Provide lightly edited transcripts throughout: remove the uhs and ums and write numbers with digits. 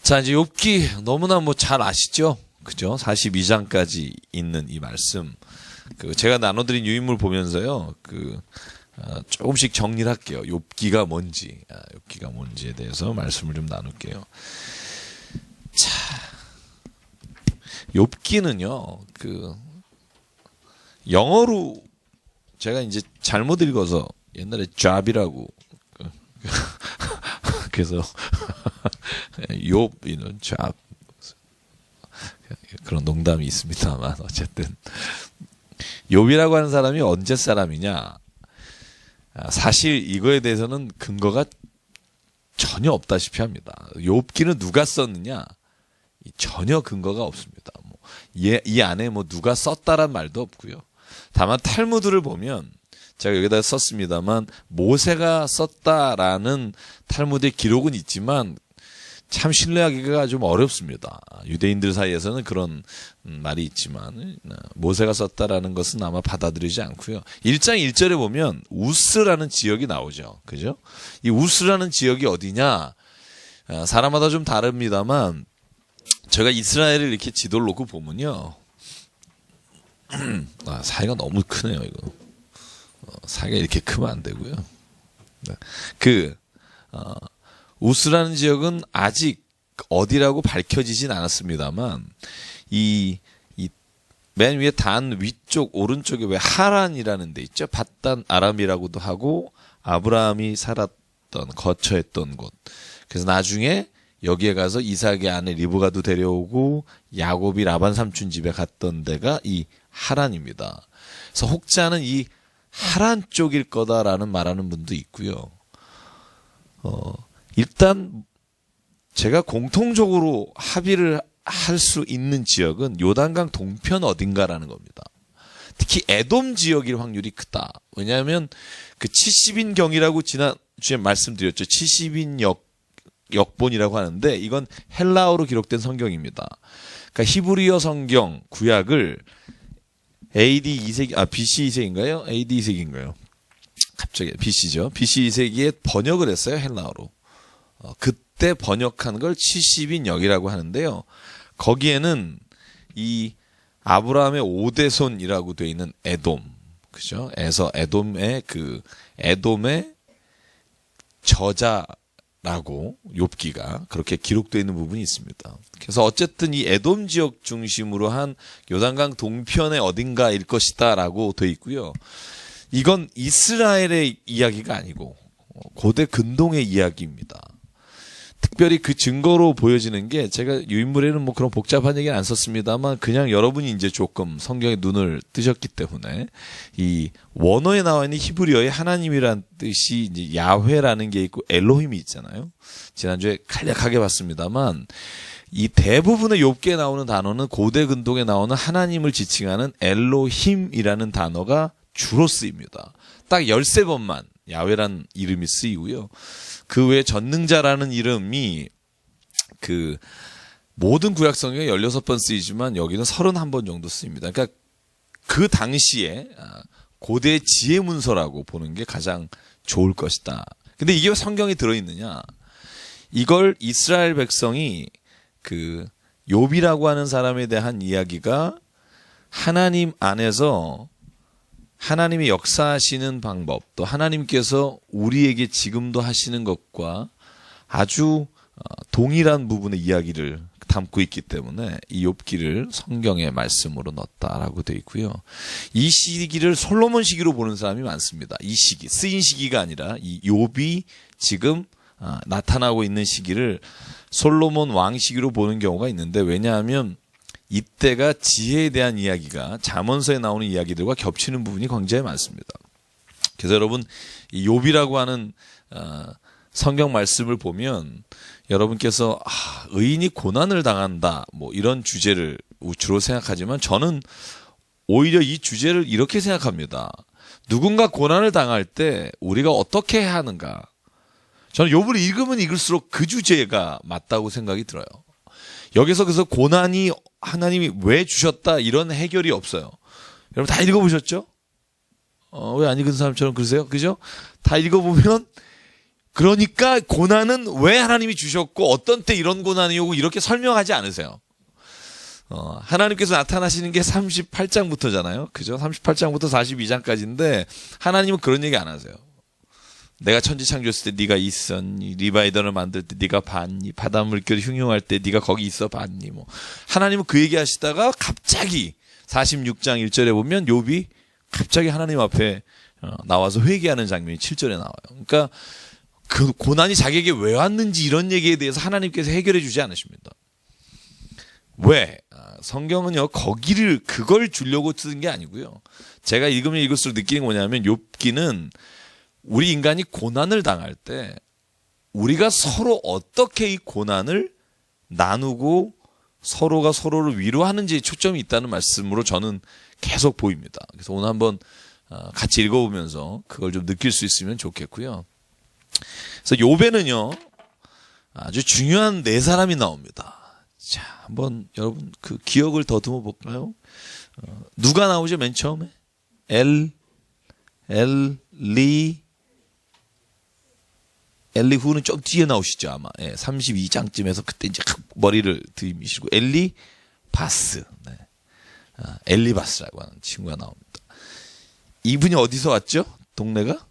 자, 이제 욥기 너무나 뭐 잘 아시죠? 그죠? 42장까지 있는 이 말씀. 제가 나눠드린 유인물 보면서요, 조금씩 정리를 할게요. 욥기가 뭔지, 욥기가 뭔지에 대해서 말씀을 좀 나눌게요. 자, 욥기는요, 영어로 제가 이제 잘못 읽어서 옛날에 job이라고, 그래서 욥이는 job, 그런 농담이 있습니다만 어쨌든 욥이라고 하는 사람이 언제 사람이냐, 사실 이거에 대해서는 근거가 전혀 없다시피 합니다. 욥기는 누가 썼느냐, 전혀 근거가 없습니다. 이 안에 누가 썼다란 말도 없고요. 다만 탈무드를 보면 제가 여기다 썼습니다만 모세가 썼다라는 탈무드의 기록은 있지만 참 신뢰하기가 좀 어렵습니다. 유대인들 사이에서는 그런 말이 있지만 모세가 썼다라는 것은 아마 받아들이지 않고요. 1장 1절에 보면 우스라는 지역이 나오죠. 그죠? 이 우스라는 지역이 어디냐? 사람마다 좀 다릅니다만 제가 이스라엘을 이렇게 지도를 놓고 보면요. 사이가 너무 크네요, 이거. 사이가 이렇게 크면 안 되고요. 우스라는 지역은 아직 어디라고 밝혀지진 않았습니다만, 맨 위에 단 위쪽, 오른쪽에 왜 하란이라는 데 있죠? 밧단 아람이라고도 하고, 아브라함이 살았던, 거처했던 곳. 그래서 나중에 여기에 가서 이삭의 아내 리브가도 데려오고, 야곱이 라반 삼촌 집에 갔던 데가 이 하란입니다. 그래서 혹자는 이 하란 쪽일 거다라는 말하는 분도 있고요. 일단 제가 공통적으로 합의를 할 수 있는 지역은 요단강 동편 어딘가라는 겁니다. 특히 에돔 지역일 확률이 크다. 왜냐하면 70인경이라고 지난주에 말씀드렸죠. 70인 역본이라고 하는데 이건 헬라어로 기록된 성경입니다. 그러니까 히브리어 성경 구약을 AD 2세기, BC 2세기인가요? AD 2세기인가요? 갑자기 BC죠. BC 2세기에 번역을 했어요, 헬라어로. 그때 번역한 걸 70인역이라고 하는데요. 거기에는 이 아브라함의 5대손이라고 되어 있는 에돔, 그죠? 에서 에돔의 에돔의 저자라고 욥기가 그렇게 기록되어 있는 부분이 있습니다. 그래서 어쨌든 이 에돔 지역 중심으로 한 요단강 동편의 어딘가일 것이다라고 되어 있고요. 이건 이스라엘의 이야기가 아니고 고대 근동의 이야기입니다. 특별히 그 증거로 보여지는 게 제가 유인물에는 그런 복잡한 얘기는 안 썼습니다만 그냥 여러분이 이제 조금 성경에 눈을 뜨셨기 때문에 이 원어에 나와 있는 히브리어의 하나님이란 뜻이 이제 야훼라는 게 있고 엘로힘이 있잖아요. 지난주에 간략하게 봤습니다만 이 대부분의 욥기에 나오는 단어는 고대 근동에 나오는 하나님을 지칭하는 엘로힘이라는 단어가 주로 쓰입니다. 딱 13번만 야훼란 이름이 쓰이고요. 그 외에 전능자라는 이름이 모든 구약 성경에 16번 쓰이지만 여기는 31번 정도 쓰입니다. 그러니까 그 당시에 고대 지혜 문서라고 보는 게 가장 좋을 것이다. 근데 이게 왜 성경에 들어있느냐? 이걸 이스라엘 백성이 욥이라고 하는 사람에 대한 이야기가 하나님 안에서 하나님이 역사하시는 방법, 또 하나님께서 우리에게 지금도 하시는 것과 아주 동일한 부분의 이야기를 담고 있기 때문에 이 욥기를 성경의 말씀으로 넣었다라고 되어 있고요. 이 시기를 솔로몬 시기로 보는 사람이 많습니다. 이 시기, 쓰인 시기가 아니라 이 욥이 지금 나타나고 있는 시기를 솔로몬 왕 시기로 보는 경우가 있는데, 왜냐하면 이때가 지혜에 대한 이야기가 잠언서에 나오는 이야기들과 겹치는 부분이 굉장히 많습니다. 그래서 여러분 이 욥이라고 하는 성경 말씀을 보면 여러분께서 의인이 고난을 당한다 이런 주제를 주로 생각하지만 저는 오히려 이 주제를 이렇게 생각합니다. 누군가 고난을 당할 때 우리가 어떻게 해야 하는가. 저는 욥을 읽으면 읽을수록 그 주제가 맞다고 생각이 들어요. 여기서 그래서 고난이 하나님이 왜 주셨다 이런 해결이 없어요. 여러분 다 읽어보셨죠? 왜 안 읽은 사람처럼 그러세요? 그죠? 다 읽어보면 그러니까 고난은 왜 하나님이 주셨고 어떤 때 이런 고난이 오고 이렇게 설명하지 않으세요. 하나님께서 나타나시는 게 38장부터잖아요. 그죠? 38장부터 42장까지인데 하나님은 그런 얘기 안 하세요. 내가 천지 창조했을 때 네가 있었니? 리바이던을 만들 때 네가 봤니? 바닷물결 흉흉할 때 네가 거기 있어 봤니? 뭐 하나님은 그 얘기 하시다가 갑자기 46장 1절에 보면 욥이 갑자기 하나님 앞에 나와서 회개하는 장면이 7절에 나와요. 그러니까 그 고난이 자기에게 왜 왔는지 이런 얘기에 대해서 하나님께서 해결해 주지 않으십니다. 왜? 성경은요, 그걸 주려고 쓰는 게 아니고요. 제가 읽으면 읽을수록 느끼는 게 뭐냐면, 욥기는 우리 인간이 고난을 당할 때, 우리가 서로 어떻게 이 고난을 나누고 서로가 서로를 위로하는지에 초점이 있다는 말씀으로 저는 계속 보입니다. 그래서 오늘 한번 같이 읽어보면서 그걸 좀 느낄 수 있으면 좋겠고요. 그래서 욥에는요, 아주 중요한 네 사람이 나옵니다. 자, 한번 여러분 그 기억을 더듬어 볼까요? 누가 나오죠? 맨 처음에 엘리후는 좀 뒤에 나오시죠 아마. 32장쯤에서 그때 이제 머리를 들이미시고 엘리바스, 엘리바스라고 하는 친구가 나옵니다. 이분이 어디서 왔죠? 동네가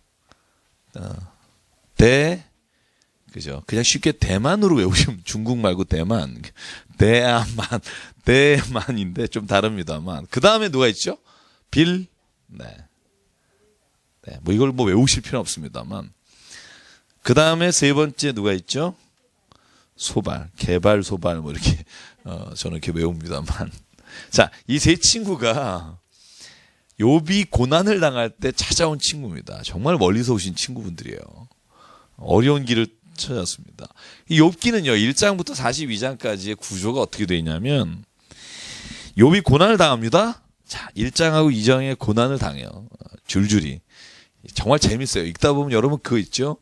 그죠? 그냥 쉽게 대만으로 외우시면 중국 말고 대만인데 좀 다릅니다만. 그 다음에 누가 있죠? 뭐 이걸 뭐 외우실 필요는 없습니다만. 그 다음에 세 번째 누가 있죠? 개발 소발 뭐 이렇게 저는 이렇게 외웁니다만. 자, 이 세 친구가 욥이 고난을 당할 때 찾아온 친구입니다. 정말 멀리서 오신 친구분들이에요. 어려운 길을 찾았습니다. 이 욥기는요, 1장부터 42장까지의 구조가 어떻게 되어 있냐면, 욥이 고난을 당합니다. 자, 1장하고 2장에 고난을 당해요. 줄줄이. 정말 재밌어요. 읽다 보면 여러분 그거 있죠?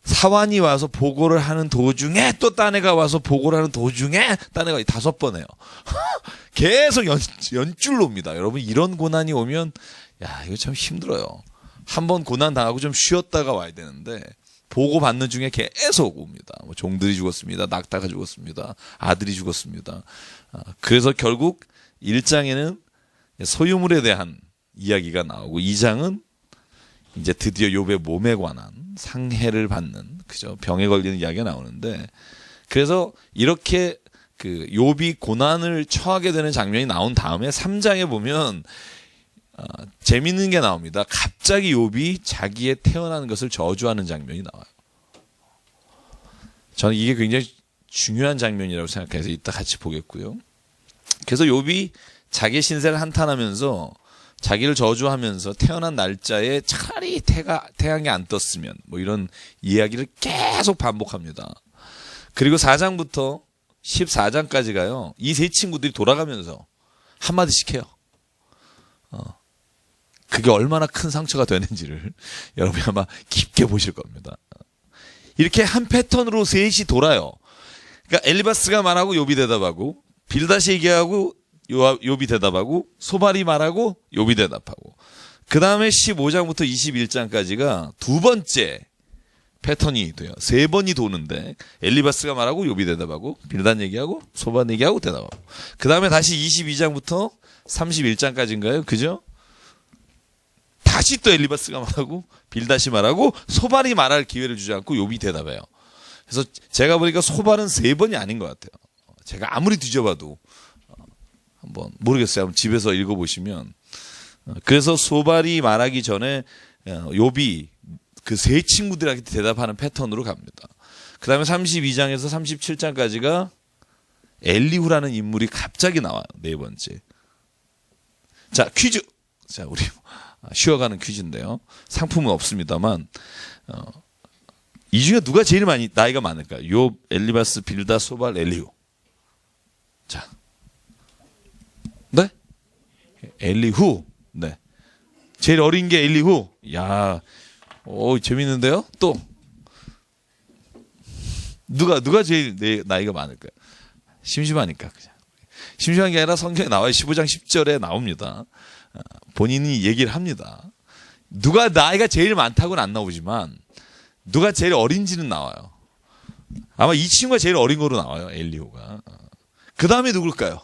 사환이 와서 보고를 하는 도중에 또 딴 애가 와서 보고를 하는 도중에 딴 애가 5번 해요. 계속 연줄로 옵니다. 여러분 이런 고난이 오면 이거 참 힘들어요. 한번 고난 당하고 좀 쉬었다가 와야 되는데 보고 받는 중에 계속 옵니다. 뭐 종들이 죽었습니다. 낙타가 죽었습니다. 아들이 죽었습니다. 그래서 결국 1장에는 소유물에 대한 이야기가 나오고 2장은 이제 드디어 욥의 몸에 관한 상해를 받는, 그죠? 병에 걸리는 이야기가 나오는데, 그래서 이렇게 그 욥이 고난을 처하게 되는 장면이 나온 다음에 3장에 보면 재밌는 게 나옵니다. 갑자기 욥이 자기의 태어난 것을 저주하는 장면이 나와요. 저는 이게 굉장히 중요한 장면이라고 생각해서 이따 같이 보겠고요. 그래서 욥이 자기 신세를 한탄하면서 자기를 저주하면서 태어난 날짜에 차라리 태양이 안 떴으면 뭐 이런 이야기를 계속 반복합니다. 그리고 4장부터 14장까지 가요. 이 세 친구들이 돌아가면서 한마디씩 해요. 그게 얼마나 큰 상처가 되는지를 여러분이 아마 깊게 보실 겁니다. 이렇게 한 패턴으로 셋이 돌아요. 그러니까 엘리바스가 말하고 욥이 대답하고, 빌다시 얘기하고 욥이 대답하고, 소발이 말하고 욥이 대답하고, 그 다음에 15장부터 21장까지가 두 번째 패턴이 돼요. 세 번이 도는데 엘리바스가 말하고 욥이 대답하고, 빌단 얘기하고 소발 얘기하고 대답하고, 그 다음에 다시 22장부터 31장까지인가요? 그죠? 다시 또 엘리바스가 말하고 빌다시 말하고 소발이 말할 기회를 주지 않고 욥이 대답해요. 그래서 제가 보니까 소발은 세 번이 아닌 것 같아요. 제가 아무리 뒤져봐도 한번 모르겠어요. 한번 집에서 읽어보시면. 그래서 소발이 말하기 전에 욥이 그 세 친구들한테 대답하는 패턴으로 갑니다. 그 다음에 32장에서 37장까지가 엘리후라는 인물이 갑자기 나와요. 네 번째. 자, 퀴즈. 자, 우리 쉬어가는 퀴즈인데요. 상품은 없습니다만, 이 중에 누가 제일 많이 나이가 많을까요? 욥, 엘리바스, 빌다, 소발, 엘리후. 자, 네? 엘리후. 네. 제일 어린 게 엘리후. 야, 오, 재밌는데요? 또 누가 제일 나이가 많을까요? 심심하니까 그냥. 심심한 게 아니라 성경에 나와요. 15장 10절에 나옵니다. 본인이 얘기를 합니다. 누가 나이가 제일 많다고는 안 나오지만 누가 제일 어린지는 나와요. 아마 이 친구가 제일 어린 거로 나와요. 엘리후가. 그 다음에 누굴까요?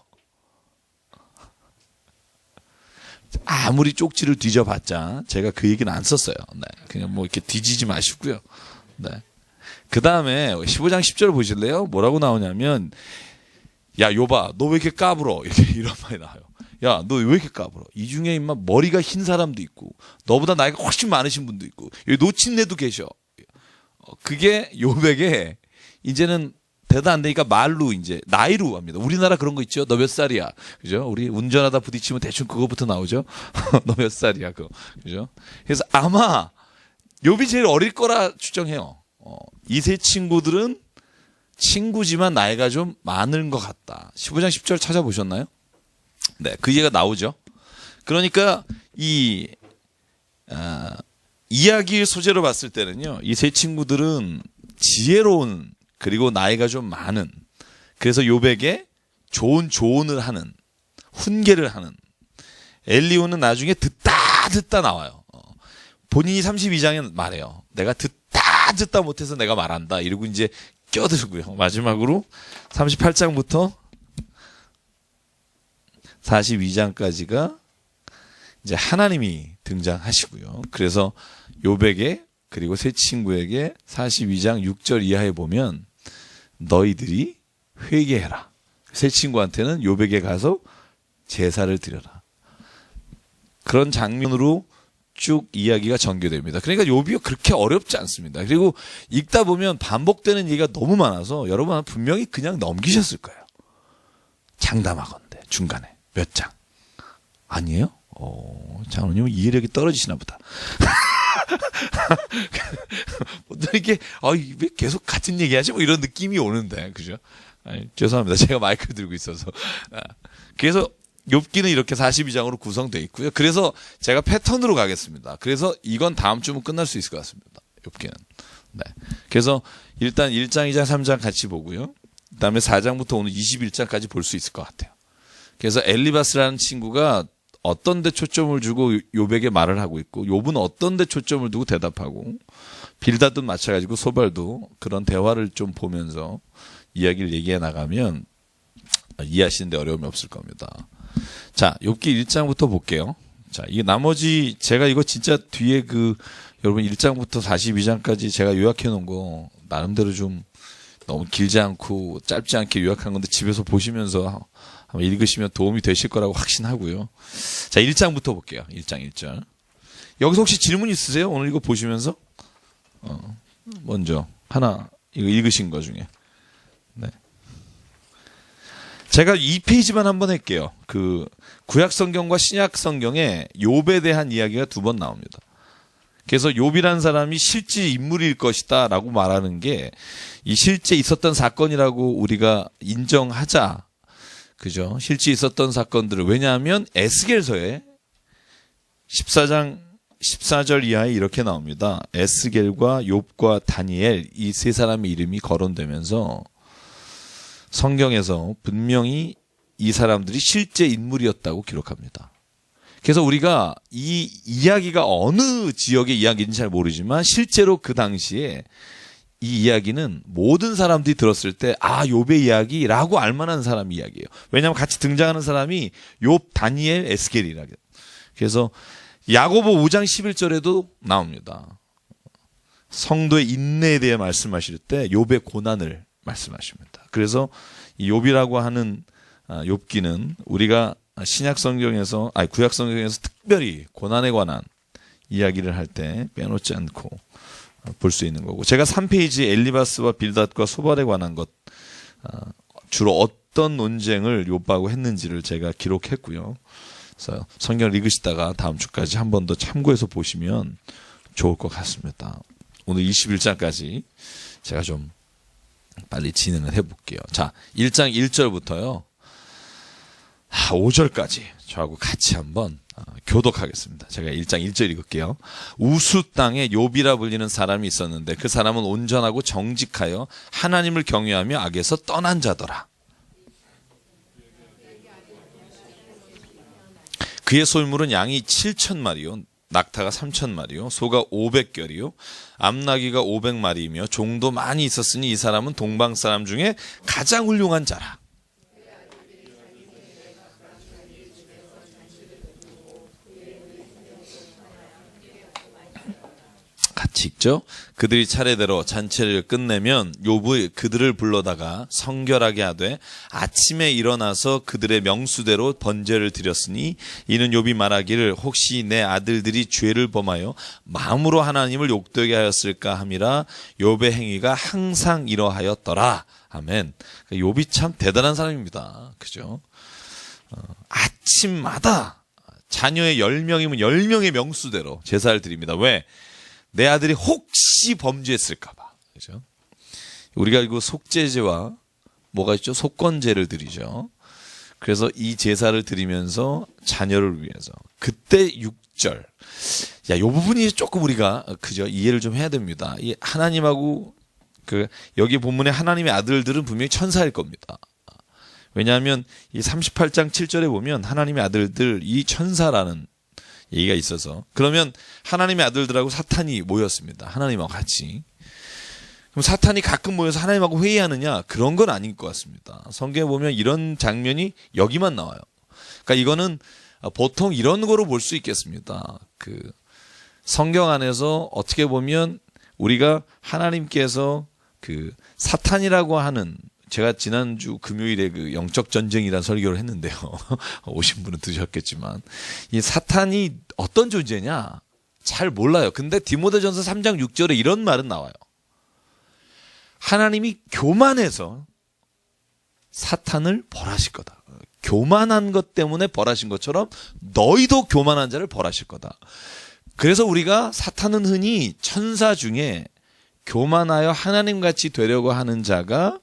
아무리 쪽지를 뒤져봤자 제가 그 얘기는 안 썼어요. 네. 그냥 뭐 이렇게 뒤지지 마시고요. 네. 그 다음에 15장 10절 보실래요? 뭐라고 나오냐면, 야, 요바, 너 왜 이렇게 까불어? 이런 말이 나와요. 야, 너 왜 이렇게 까불어? 이 중에 임마 머리가 흰 사람도 있고, 너보다 나이가 훨씬 많으신 분도 있고, 여기 노친네도 계셔. 그게 욥에게 이제는 대답 안 되니까 말로 이제 나이로 합니다. 우리나라 그런 거 있죠. 너 몇 살이야? 그죠? 우리 운전하다 부딪히면 대충 그거부터 나오죠. 너 몇 살이야? 그거. 그죠? 그래서 아마 욥이 제일 어릴 거라 추정해요. 이 세 친구들은 친구지만 나이가 좀 많은 것 같다. 15장 10절 찾아보셨나요? 네, 그 얘기가 나오죠. 그러니까 이 이야기의 소재로 봤을 때는요, 이 세 친구들은 지혜로운, 그리고 나이가 좀 많은, 그래서 욥에게 좋은 조언을 하는, 훈계를 하는. 엘리후는 나중에 듣다 나와요. 본인이 32장에 말해요. 내가 듣다 못해서 내가 말한다. 이러고 이제 껴들고요. 마지막으로 38장부터 42장까지가 이제 하나님이 등장하시고요. 그래서 욥에게, 그리고 세 친구에게 42장 6절 이하에 보면 너희들이 회개해라. 세 친구한테는 욥에게 가서 제사를 드려라. 그런 장면으로 쭉 이야기가 전개됩니다. 그러니까 욥이 그렇게 어렵지 않습니다. 그리고 읽다 보면 반복되는 얘기가 너무 많아서 여러분 분명히 그냥 넘기셨을 거예요. 장담하건대 중간에 몇 장. 아니에요? 장로님 이해력이 떨어지시나 보다. 이렇게 왜 계속 같은 얘기하지? 뭐 이런 느낌이 오는데, 그죠? 죄송합니다. 제가 마이크를 들고 있어서. 그래서 욥기는 이렇게 42장으로 구성되어 있고요. 그래서 제가 패턴으로 가겠습니다. 그래서 이건 다음 주면 끝날 수 있을 것 같습니다. 욥기는. 네. 그래서 일단 1장, 2장, 3장 같이 보고요. 그다음에 4장부터 오늘 21장까지 볼 수 있을 것 같아요. 그래서 엘리바스라는 친구가 어떤 데 초점을 주고 욥에게 말을 하고 있고, 욥은 어떤 데 초점을 두고 대답하고, 빌닷도 마찬가지고 소발도 그런 대화를 좀 보면서 이야기를 얘기해 나가면 이해하시는데 어려움이 없을 겁니다. 자, 욥기 1장부터 볼게요. 자, 이게 나머지 제가 이거 진짜 뒤에 여러분 1장부터 42장까지 제가 요약해 놓은 거 나름대로 좀 너무 길지 않고 짧지 않게 요약한 건데 집에서 보시면서 한번 읽으시면 도움이 되실 거라고 확신하고요. 자, 1장부터 볼게요. 1장 1절. 여기서 혹시 질문 있으세요? 오늘 이거 보시면서? 먼저 하나 이거 읽으신 거 중에. 네. 제가 2페이지만 한번 할게요. 구약 성경과 신약 성경에 욥에 대한 이야기가 2번 나옵니다. 그래서 욥이라는 사람이 실제 인물일 것이다라고 말하는 게 이 실제 있었던 사건이라고 우리가 인정하자. 그죠? 실제 있었던 사건들을. 왜냐하면 에스겔서에 14장 14절 이하에 이렇게 나옵니다. 에스겔과 욥과 다니엘 이 세 사람의 이름이 거론되면서 성경에서 분명히 이 사람들이 실제 인물이었다고 기록합니다. 그래서 우리가 이 이야기가 어느 지역의 이야기인지 잘 모르지만 실제로 그 당시에 이 이야기는 모든 사람들이 들었을 때 욥의 이야기라고 알만한 사람 이야기예요. 왜냐하면 같이 등장하는 사람이 욥, 다니엘, 에스겔이라. 그래서 야고보 5장 11절에도 나옵니다. 성도의 인내에 대해 말씀하실 때 욥의 고난을 말씀하십니다. 그래서 이 욥이라고 하는 욥기는 우리가 신약 성경에서 구약 성경에서 특별히 고난에 관한 이야기를 할 때 빼놓지 않고 볼 수 있는 거고, 제가 3페이지 엘리바스와 빌닷과 소발에 관한 것 주로 어떤 논쟁을 욥하고 했는지를 제가 기록했고요. 그래서 성경을 읽으시다가 다음 주까지 한 번 더 참고해서 보시면 좋을 것 같습니다. 오늘 21장까지 제가 좀 빨리 진행을 해볼게요. 자, 1장 1절부터요 5절까지 저하고 같이 한번 교독하겠습니다. 제가 1장 1절 읽을게요. 우수 땅에 욥이라 불리는 사람이 있었는데 그 사람은 온전하고 정직하여 하나님을 경외하며 악에서 떠난 자더라. 그의 소유물은 양이 7,000마리요 낙타가 3,000마리요, 소가 500결이요, 암나귀가 500마리이며 종도 많이 있었으니 이 사람은 동방 사람 중에 가장 훌륭한 자라. 같이 읽죠. 그들이 차례대로 잔치를 끝내면 욥이 그들을 불러다가 성결하게 하되 아침에 일어나서 그들의 명수대로 번제를 드렸으니 이는 욥이 말하기를 혹시 내 아들들이 죄를 범하여 마음으로 하나님을 욕되게 하였을까 함이라. 욥의 행위가 항상 이러하였더라. 아멘. 욥이 참 대단한 사람입니다. 그죠? 아침마다 자녀의 10명이면 10명의 명수대로 제사를 드립니다. 왜? 내 아들이 혹시 범죄했을까봐. 그죠? 우리가 이거 속죄제와 뭐가 있죠? 속건제를 드리죠. 그래서 이 제사를 드리면서 자녀를 위해서. 그때 6절. 야, 이 부분이 조금 우리가 그죠? 이해를 좀 해야 됩니다. 이 하나님하고 여기 본문에 하나님의 아들들은 분명히 천사일 겁니다. 왜냐하면 이 38장 7절에 보면 하나님의 아들들 이 천사라는 얘기가 있어서, 그러면 하나님의 아들들하고 사탄이 모였습니다. 하나님하고 같이. 그럼 사탄이 가끔 모여서 하나님하고 회의하느냐? 그런 건 아닌 것 같습니다. 성경에 보면 이런 장면이 여기만 나와요. 그러니까 이거는 보통 이런 거로 볼 수 있겠습니다. 성경 안에서 어떻게 보면 우리가 하나님께서 사탄이라고 하는, 제가 지난주 금요일에 영적 전쟁이라는 설교를 했는데요. 오신 분은 드셨겠지만, 이 사탄이 어떤 존재냐? 잘 몰라요. 근데 디모데전서 3장 6절에 이런 말은 나와요. 하나님이 교만해서 사탄을 벌하실 거다. 교만한 것 때문에 벌하신 것처럼 너희도 교만한 자를 벌하실 거다. 그래서 우리가 사탄은 흔히 천사 중에 교만하여 하나님같이 되려고 하는 자가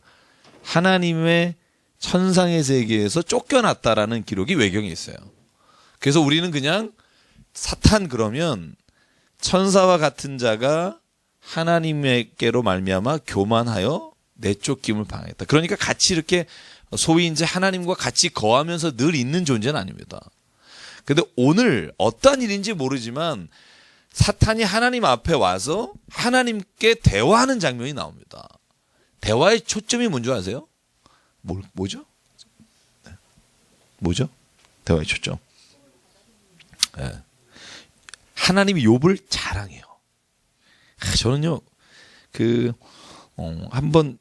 하나님의 천상의 세계에서 쫓겨났다라는 기록이 외경에 있어요. 그래서 우리는 그냥 사탄 그러면 천사와 같은 자가 하나님께로 말미암아 교만하여 내쫓김을 방해했다. 그러니까 같이 이렇게 소위 이제 하나님과 같이 거하면서 늘 있는 존재는 아닙니다. 근데 오늘 어떤 일인지 모르지만 사탄이 하나님 앞에 와서 하나님께 대화하는 장면이 나옵니다. 대화의 초점이 뭔지 아세요? 뭐죠? 네. 뭐죠? 대화의 초점. 네. 하나님이 욥을 자랑해요. 저는요, 한번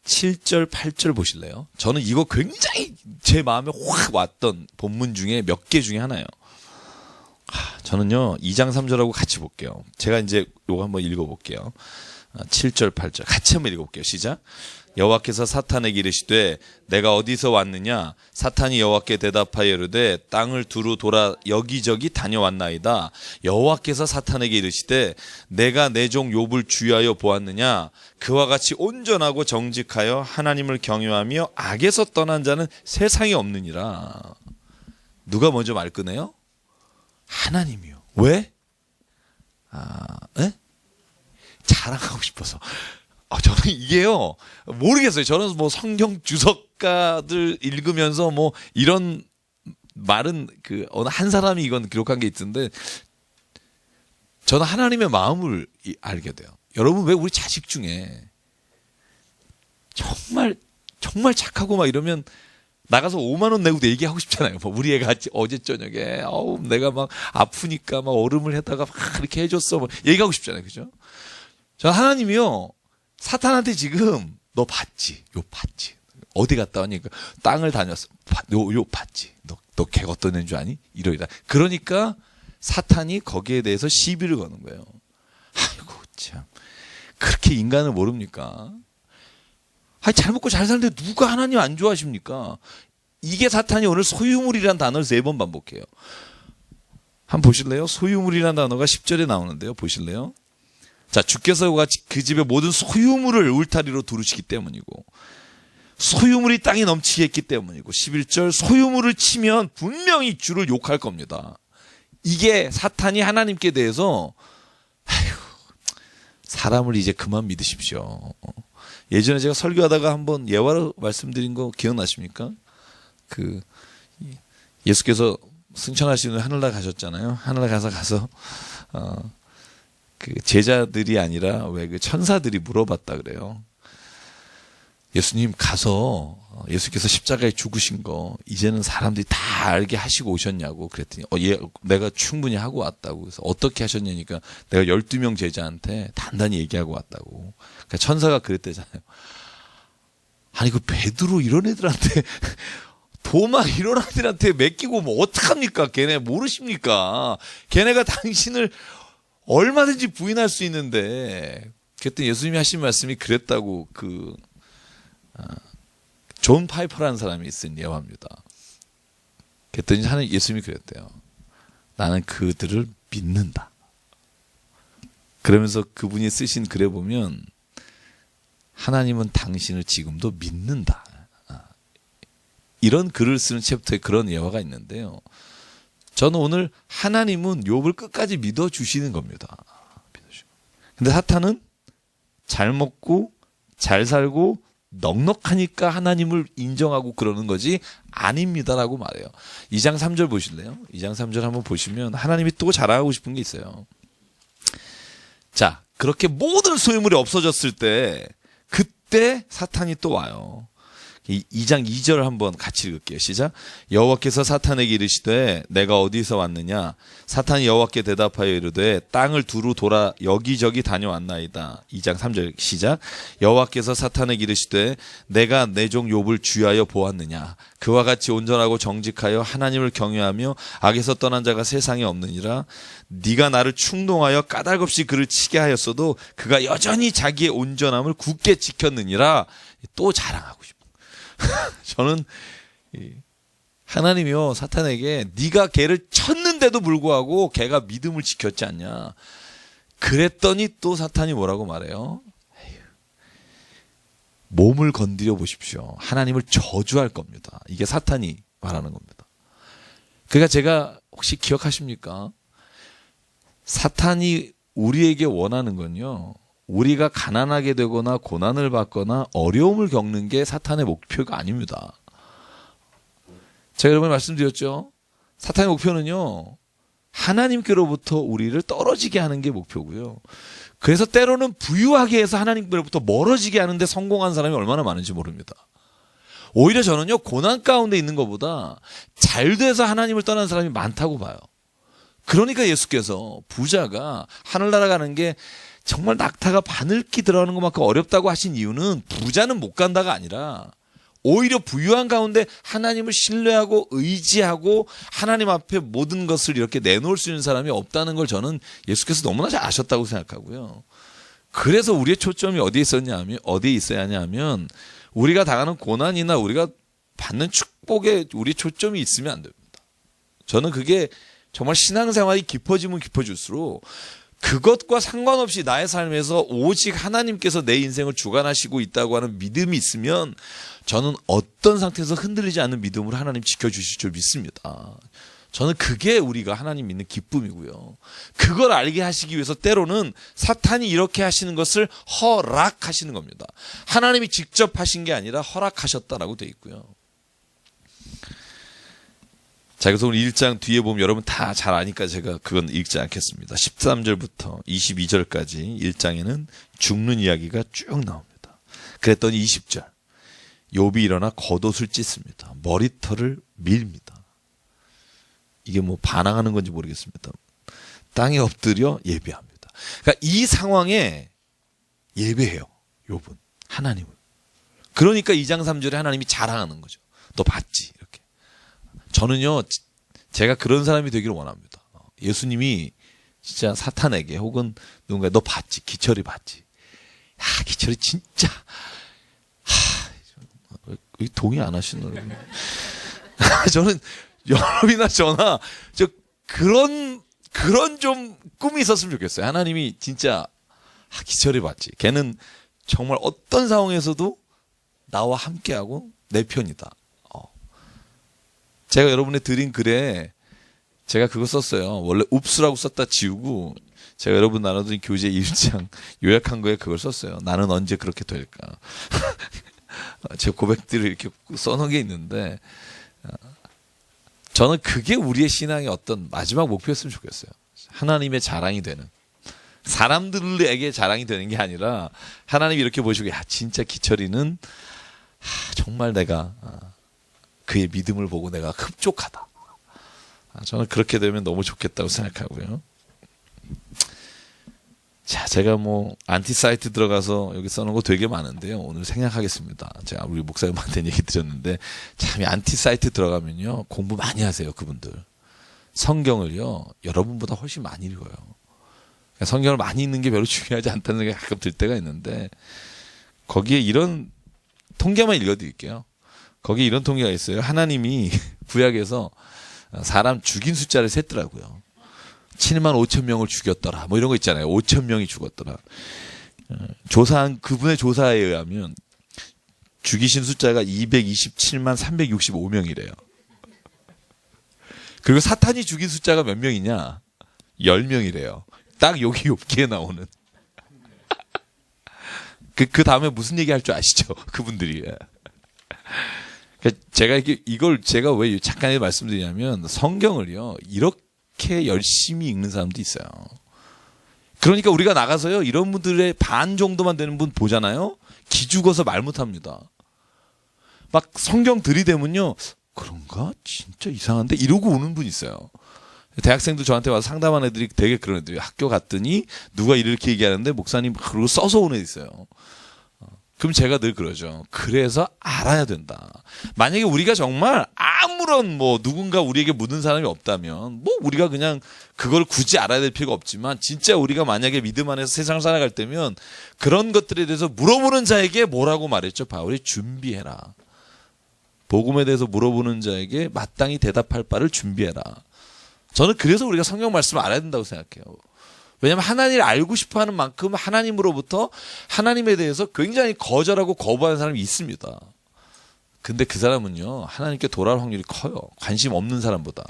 7절, 8절 보실래요? 저는 이거 굉장히 제 마음에 확 왔던 본문 중에 몇 개 중에 하나예요. 저는요, 2장 3절하고 같이 볼게요. 제가 이제 요거 한번 읽어볼게요. 7절, 8절. 같이 한번 읽어볼게요. 시작. 여호와께서 사탄에게 이르시되 내가 어디서 왔느냐? 사탄이 여호와께 대답하여 이르되 땅을 두루 돌아 여기저기 다녀왔나이다. 여호와께서 사탄에게 이르시되 내가 내 종 욥을 주의하여 보았느냐? 그와 같이 온전하고 정직하여 하나님을 경외하며 악에서 떠난 자는 세상에 없느니라. 누가 먼저 말 끄네요? 하나님이요. 왜? 자랑하고 싶어서. 저는 이게요, 모르겠어요. 저는 뭐 성경 주석가들 읽으면서 뭐 이런 말은 어느 한 사람이 이건 기록한 게 있던데, 저는 하나님의 마음을 알게 돼요. 여러분, 왜 우리 자식 중에 정말 착하고 막 이러면 나가서 5만 원 내고 얘기하고 싶잖아요. 뭐 우리 애가 어제 저녁에 내가 막 아프니까 막 얼음을 해다가 막 이렇게 해줬어. 뭐 얘기하고 싶잖아요. 그죠? 저 하나님이요, 사탄한테 지금 너 봤지? 요 봤지? 어디 갔다 왔니까? 땅을 다녔어. 요 봤지? 너 걔가 어떤 애인 줄 아니? 이러이다. 그러니까 사탄이 거기에 대해서 시비를 거는 거예요. 아이고 참, 그렇게 인간을 모릅니까? 잘 먹고 잘 사는데 누가 하나님 안 좋아하십니까? 이게 사탄이 오늘 소유물이라는 단어를 3번 반복해요. 한번 보실래요? 소유물이라는 단어가 10절에 나오는데요. 보실래요? 자, 주께서 그 집의 모든 소유물을 울타리로 두르시기 때문이고, 소유물이 땅에 넘치게 했기 때문이고, 11절 소유물을 치면 분명히 주를 욕할 겁니다. 이게 사탄이 하나님께 대해서, 사람을 이제 그만 믿으십시오. 예전에 제가 설교하다가 한번 예화로 말씀드린 거 기억나십니까? 예수께서 승천하신 후에 하늘나라 가셨잖아요. 하늘나라 가서 그 제자들이 아니라 왜 그 천사들이 물어봤다 그래요. 예수님 가서 예수께서 십자가에 죽으신 거 이제는 사람들이 다 알게 하시고 오셨냐고 그랬더니 내가 충분히 하고 왔다고. 그래서 어떻게 하셨냐니까 내가 12명 제자한테 단단히 얘기하고 왔다고. 그러니까 천사가 그랬대잖아요. 아니 그 베드로 이런 애들한테 도마 이런 애들한테 맡기고 뭐 어떡합니까? 걔네 모르십니까? 걔네가 당신을 얼마든지 부인할 수 있는데. 그랬더니 예수님이 하신 말씀이 그랬다고 존 파이퍼라는 사람이 있으니 예화입니다. 그랬더니 예수님이 그랬대요. 나는 그들을 믿는다. 그러면서 그분이 쓰신 글에 보면 하나님은 당신을 지금도 믿는다. 이런 글을 쓰는 챕터에 그런 예화가 있는데요. 저는 오늘 하나님은 욥을 끝까지 믿어주시는 겁니다. 근데 사탄은 잘 먹고 잘 살고 넉넉하니까 하나님을 인정하고 그러는 거지 아닙니다라고 말해요. 2장 3절 보실래요? 2장 3절 한번 보시면 하나님이 또 자랑하고 싶은 게 있어요. 자, 그렇게 모든 소유물이 없어졌을 때 그때 사탄이 또 와요. 2장 2절 한번 같이 읽을게요. 시작. 여호와께서 사탄에게 이르시되 내가 어디서 왔느냐? 사탄이 여호와께 대답하여 이르되 땅을 두루 돌아 여기저기 다녀왔나이다. 2장 3절 시작. 여호와께서 사탄에게 이르시되 내가 내 종 욥을 주의하여 보았느냐? 그와 같이 온전하고 정직하여 하나님을 경외하며 악에서 떠난 자가 세상에 없느니라. 네가 나를 충동하여 까닭없이 그를 치게 하였어도 그가 여전히 자기의 온전함을 굳게 지켰느니라. 또 자랑하고 싶어요. 저는 하나님이요 사탄에게 네가 걔를 쳤는데도 불구하고 걔가 믿음을 지켰지 않냐. 그랬더니 또 사탄이 뭐라고 말해요? 몸을 건드려 보십시오. 하나님을 저주할 겁니다. 이게 사탄이 말하는 겁니다. 그러니까 제가 혹시 기억하십니까? 사탄이 우리에게 원하는 건요, 우리가 가난하게 되거나 고난을 받거나 어려움을 겪는 게 사탄의 목표가 아닙니다. 제가 여러분에 말씀드렸죠. 사탄의 목표는요, 하나님께로부터 우리를 떨어지게 하는 게 목표고요. 그래서 때로는 부유하게 해서 하나님께로부터 멀어지게 하는데 성공한 사람이 얼마나 많은지 모릅니다. 오히려 저는요, 고난 가운데 있는 것보다 잘 돼서 하나님을 떠난 사람이 많다고 봐요. 그러니까 예수께서 부자가 하늘나라 가는 게 정말 낙타가 바늘기 들어가는 것만큼 어렵다고 하신 이유는 부자는 못 간다가 아니라 오히려 부유한 가운데 하나님을 신뢰하고 의지하고 하나님 앞에 모든 것을 이렇게 내놓을 수 있는 사람이 없다는 걸 저는 예수께서 너무나 잘 아셨다고 생각하고요. 그래서 우리의 초점이 어디에 있어야 하냐면 우리가 당하는 고난이나 우리가 받는 축복에 우리 초점이 있으면 안 됩니다. 저는 그게 정말 신앙생활이 깊어지면 깊어질수록 그것과 상관없이 나의 삶에서 오직 하나님께서 내 인생을 주관하시고 있다고 하는 믿음이 있으면 저는 어떤 상태에서 흔들리지 않는 믿음으로 하나님 지켜주실 줄 믿습니다. 저는 그게 우리가 하나님 믿는 기쁨이고요. 그걸 알게 하시기 위해서 때로는 사탄이 이렇게 하시는 것을 허락하시는 겁니다. 하나님이 직접 하신 게 아니라 허락하셨다라고 되어 있고요. 자, 그래서 오늘 1장 뒤에 보면 여러분 다 잘 아니까 제가 그건 읽지 않겠습니다. 13절부터 22절까지 1장에는 죽는 이야기가 쭉 나옵니다. 그랬더니 20절, 욥이 일어나 겉옷을 찢습니다. 머리털을 밀니다. 이게 뭐 반항하는 건지 모르겠습니다. 땅에 엎드려 예배합니다. 그러니까 이 상황에 예배해요, 욥은 하나님을. 그러니까 2장 3절에 하나님이 자랑하는 거죠. 너 봤지? 이렇게. 저는요, 제가 그런 사람이 되기를 원합니다. 예수님이 진짜 사탄에게 혹은 누군가 너 봤지? 기철이 봤지? 야, 기철이 진짜 왜 동의 안 하시는 거예요? 저는 여러분이나 저나 그런 좀 꿈이 있었으면 좋겠어요. 하나님이 진짜 기철이 봤지? 걔는 정말 어떤 상황에서도 나와 함께하고 내 편이다. 제가 여러분에 드린 글에 제가 그거 썼어요. 원래 읍수라고 썼다 지우고 제가 여러분 나눠드린 교재 1장 요약한 거에 그걸 썼어요. 나는 언제 그렇게 될까. 제 고백들을 이렇게 써놓은 게 있는데 저는 그게 우리의 신앙의 어떤 마지막 목표였으면 좋겠어요. 하나님의 자랑이 되는. 사람들에게 자랑이 되는 게 아니라 하나님이 이렇게 보시고 야 진짜 기철이는 정말 내가 그의 믿음을 보고 내가 흡족하다. 저는 그렇게 되면 너무 좋겠다고 생각하고요. 자, 제가 뭐 안티 사이트 들어가서 여기 써놓은 거 되게 많은데요. 오늘 생략하겠습니다. 제가 우리 목사님한테 얘기 드렸는데 참 이 안티 사이트 들어가면요 공부 많이 하세요. 그분들 성경을요 여러분보다 훨씬 많이 읽어요. 그러니까 성경을 많이 읽는 게 별로 중요하지 않다는 생각이 가끔 들 때가 있는데 거기에 이런 통계만 읽어드릴게요. 거기에 이런 통계가 있어요. 하나님이 구약에서 사람 죽인 숫자를 셌더라고요. 7만 5천 명을 죽였더라. 뭐 이런 거 있잖아요. 5천 명이 죽었더라. 조사한 그분의 조사에 의하면 죽이신 숫자가 227만 365명이래요. 그리고 사탄이 죽인 숫자가 몇 명이냐? 10명이래요. 딱 여기 욥기에 나오는. 그 다음에 무슨 얘기 할 줄 아시죠? 그분들이. 제가 이걸 제가 왜 잠깐 말씀드리냐면 성경을요 이렇게 열심히 읽는 사람도 있어요. 그러니까 우리가 나가서요 이런 분들의 반 정도만 되는 분 보잖아요. 기죽어서 말 못합니다. 막 성경 들이대면요 그런가 진짜 이상한데 이러고 오는 분 있어요. 대학생도 저한테 와서 상담한 애들이 되게 그런 애들이 학교 갔더니 누가 이렇게 얘기하는데 목사님 그러고 써서 오는 애 있어요. 그럼 제가 늘 그러죠. 그래서 알아야 된다. 만약에 우리가 정말 아무런 뭐 누군가 우리에게 묻는 사람이 없다면 뭐 우리가 그냥 그걸 굳이 알아야 될 필요가 없지만 진짜 우리가 만약에 믿음 안에서 세상을 살아갈 때면 그런 것들에 대해서 물어보는 자에게 뭐라고 말했죠? 바울이 준비해라. 복음에 대해서 물어보는 자에게 마땅히 대답할 바를 준비해라. 저는 그래서 우리가 성경 말씀을 알아야 된다고 생각해요. 왜냐하면 하나님을 알고 싶어하는 만큼 하나님으로부터 하나님에 대해서 굉장히 거절하고 거부하는 사람이 있습니다. 근데 그 사람은요 하나님께 돌아올 확률이 커요. 관심 없는 사람보다.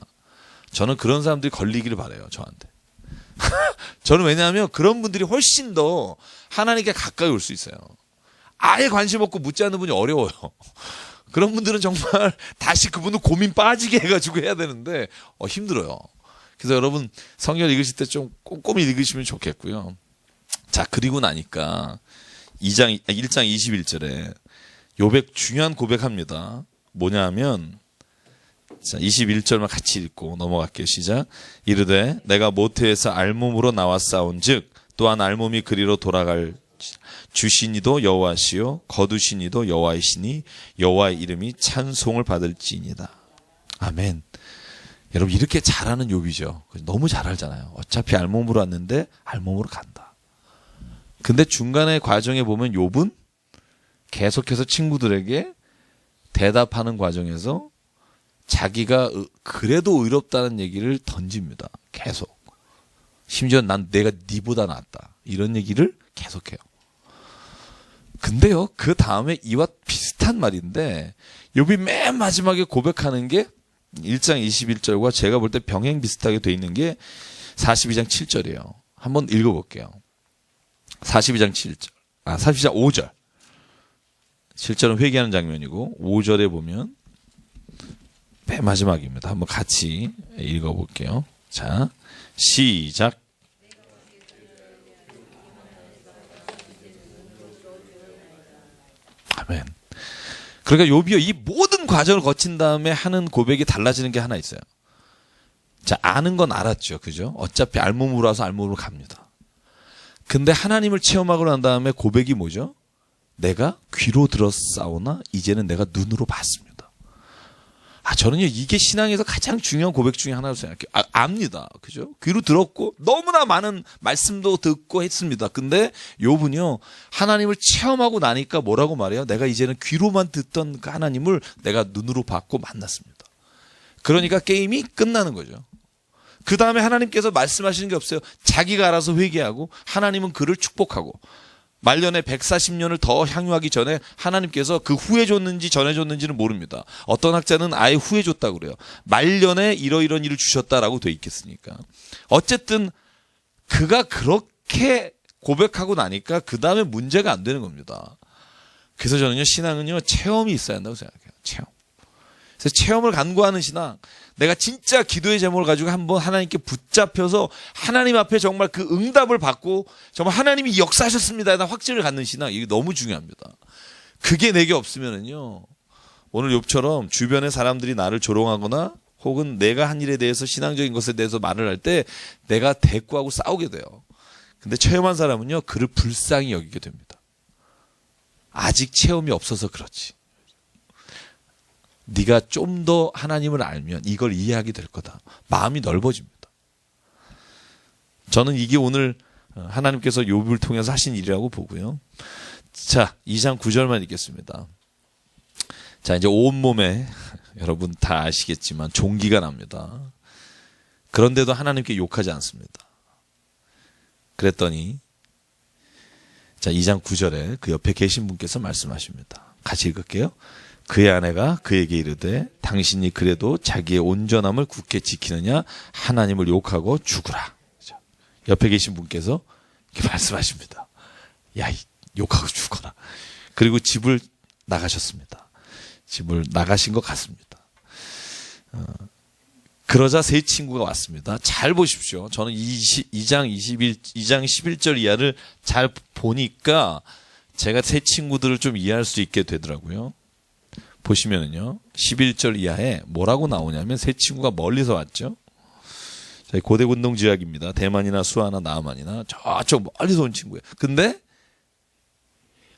저는 그런 사람들이 걸리기를 바라요. 저한테. 저는 왜냐하면 그런 분들이 훨씬 더 하나님께 가까이 올 수 있어요. 아예 관심 없고 묻지 않는 분이 어려워요. 그런 분들은 정말 다시 그분을 고민 빠지게 해가지고 해야 되는데 힘들어요. 그래서 여러분 성경 읽으실 때 좀 꼼꼼히 읽으시면 좋겠고요. 자 그리고 나니까 1장 21절에 욥의 중요한 고백합니다. 뭐냐 하면 자 21절만 같이 읽고 넘어갈게요. 시작. 이르되 내가 모태에서 알몸으로 나와 싸운즉 또한 알몸이 그리로 돌아갈 주시니도 여호와시요 거두시니도 여호와이시니 여호와의 이름이 찬송을 받을지니이다. 아멘. 여러분 이렇게 잘하는 욥이죠. 너무 잘 알잖아요. 어차피 알몸으로 왔는데 알몸으로 간다. 근데 중간에 과정에 보면 욥은 계속해서 친구들에게 대답하는 과정에서 자기가 그래도 의롭다는 얘기를 던집니다. 계속. 심지어 난 내가 니보다 낫다. 이런 얘기를 계속해요. 근데요 그 다음에 이와 비슷한 말인데 욥이 맨 마지막에 고백하는 게 1장 21절과 제가 볼 때 병행 비슷하게 돼 있는 게 42장 7절이에요. 한번 읽어볼게요. 42장 7절. 42장 5절. 7절은 회개하는 장면이고 5절에 보면 맨 마지막입니다. 한번 같이 읽어볼게요. 자, 시작. 아멘. 그러니까 욥이요 이 모든 과정을 거친 다음에 하는 고백이 달라지는 게 하나 있어요. 자 아는 건 알았죠, 그죠? 어차피 알몸으로 와서 알몸으로 갑니다. 근데 하나님을 체험하고 난 다음에 고백이 뭐죠? 내가 귀로 들었사오나 이제는 내가 눈으로 봤습니다. 저는요 이게 신앙에서 가장 중요한 고백 중에 하나로 생각해요. 압니다, 그죠? 귀로 들었고 너무나 많은 말씀도 듣고 했습니다. 근데 욥은요 하나님을 체험하고 나니까 뭐라고 말해요? 내가 이제는 귀로만 듣던 그 하나님을 내가 눈으로 봤고 만났습니다. 그러니까 게임이 끝나는 거죠. 그 다음에 하나님께서 말씀하시는 게 없어요. 자기가 알아서 회개하고 하나님은 그를 축복하고 말년에 140년을 더 향유하기 전에 하나님께서 그 후에 줬는지 전에 줬는지는 모릅니다. 어떤 학자는 아예 후에 줬다고 그래요. 말년에 이러이런 일을 주셨다라고 돼 있겠으니까. 어쨌든 그가 그렇게 고백하고 나니까 그 다음에 문제가 안 되는 겁니다. 그래서 저는요 신앙은요 체험이 있어야 한다고 생각해요. 체험. 그래서 체험을 간구하는 신앙. 내가 진짜 기도의 제목을 가지고 한번 하나님께 붙잡혀서 하나님 앞에 정말 그 응답을 받고 정말 하나님이 역사하셨습니다. 확증을 갖는 신앙. 이게 너무 중요합니다. 그게 내게 없으면은요. 오늘 욥처럼 주변의 사람들이 나를 조롱하거나 혹은 내가 한 일에 대해서 신앙적인 것에 대해서 말을 할 때 내가 대꾸하고 싸우게 돼요. 근데 체험한 사람은요. 그를 불쌍히 여기게 됩니다. 아직 체험이 없어서 그렇지. 네가 좀 더 하나님을 알면 이걸 이해하게 될 거다. 마음이 넓어집니다. 저는 이게 오늘 하나님께서 욥을 통해서 하신 일이라고 보고요. 자, 2장 9절만 읽겠습니다. 자, 이제 온몸에 여러분 다 아시겠지만 종기가 납니다. 그런데도 하나님께 욕하지 않습니다. 그랬더니 자, 2장 9절에 그 옆에 계신 분께서 말씀하십니다. 같이 읽을게요. 그의 아내가 그에게 이르되 당신이 그래도 자기의 온전함을 굳게 지키느냐 하나님을 욕하고 죽으라. 옆에 계신 분께서 이렇게 말씀하십니다. 야, 욕하고 죽어라. 그리고 집을 나가셨습니다. 집을 나가신 것 같습니다. 그러자 세 친구가 왔습니다. 잘 보십시오. 저는 2장 11절 이하를 잘 보니까 제가 세 친구들을 좀 이해할 수 있게 되더라고요. 보시면은요, 11절 이하에 뭐라고 나오냐면 세 친구가 멀리서 왔죠. 고대 군동 지역입니다. 대만이나 수아나 나아만이나 저쪽 멀리서 온 친구예요. 근데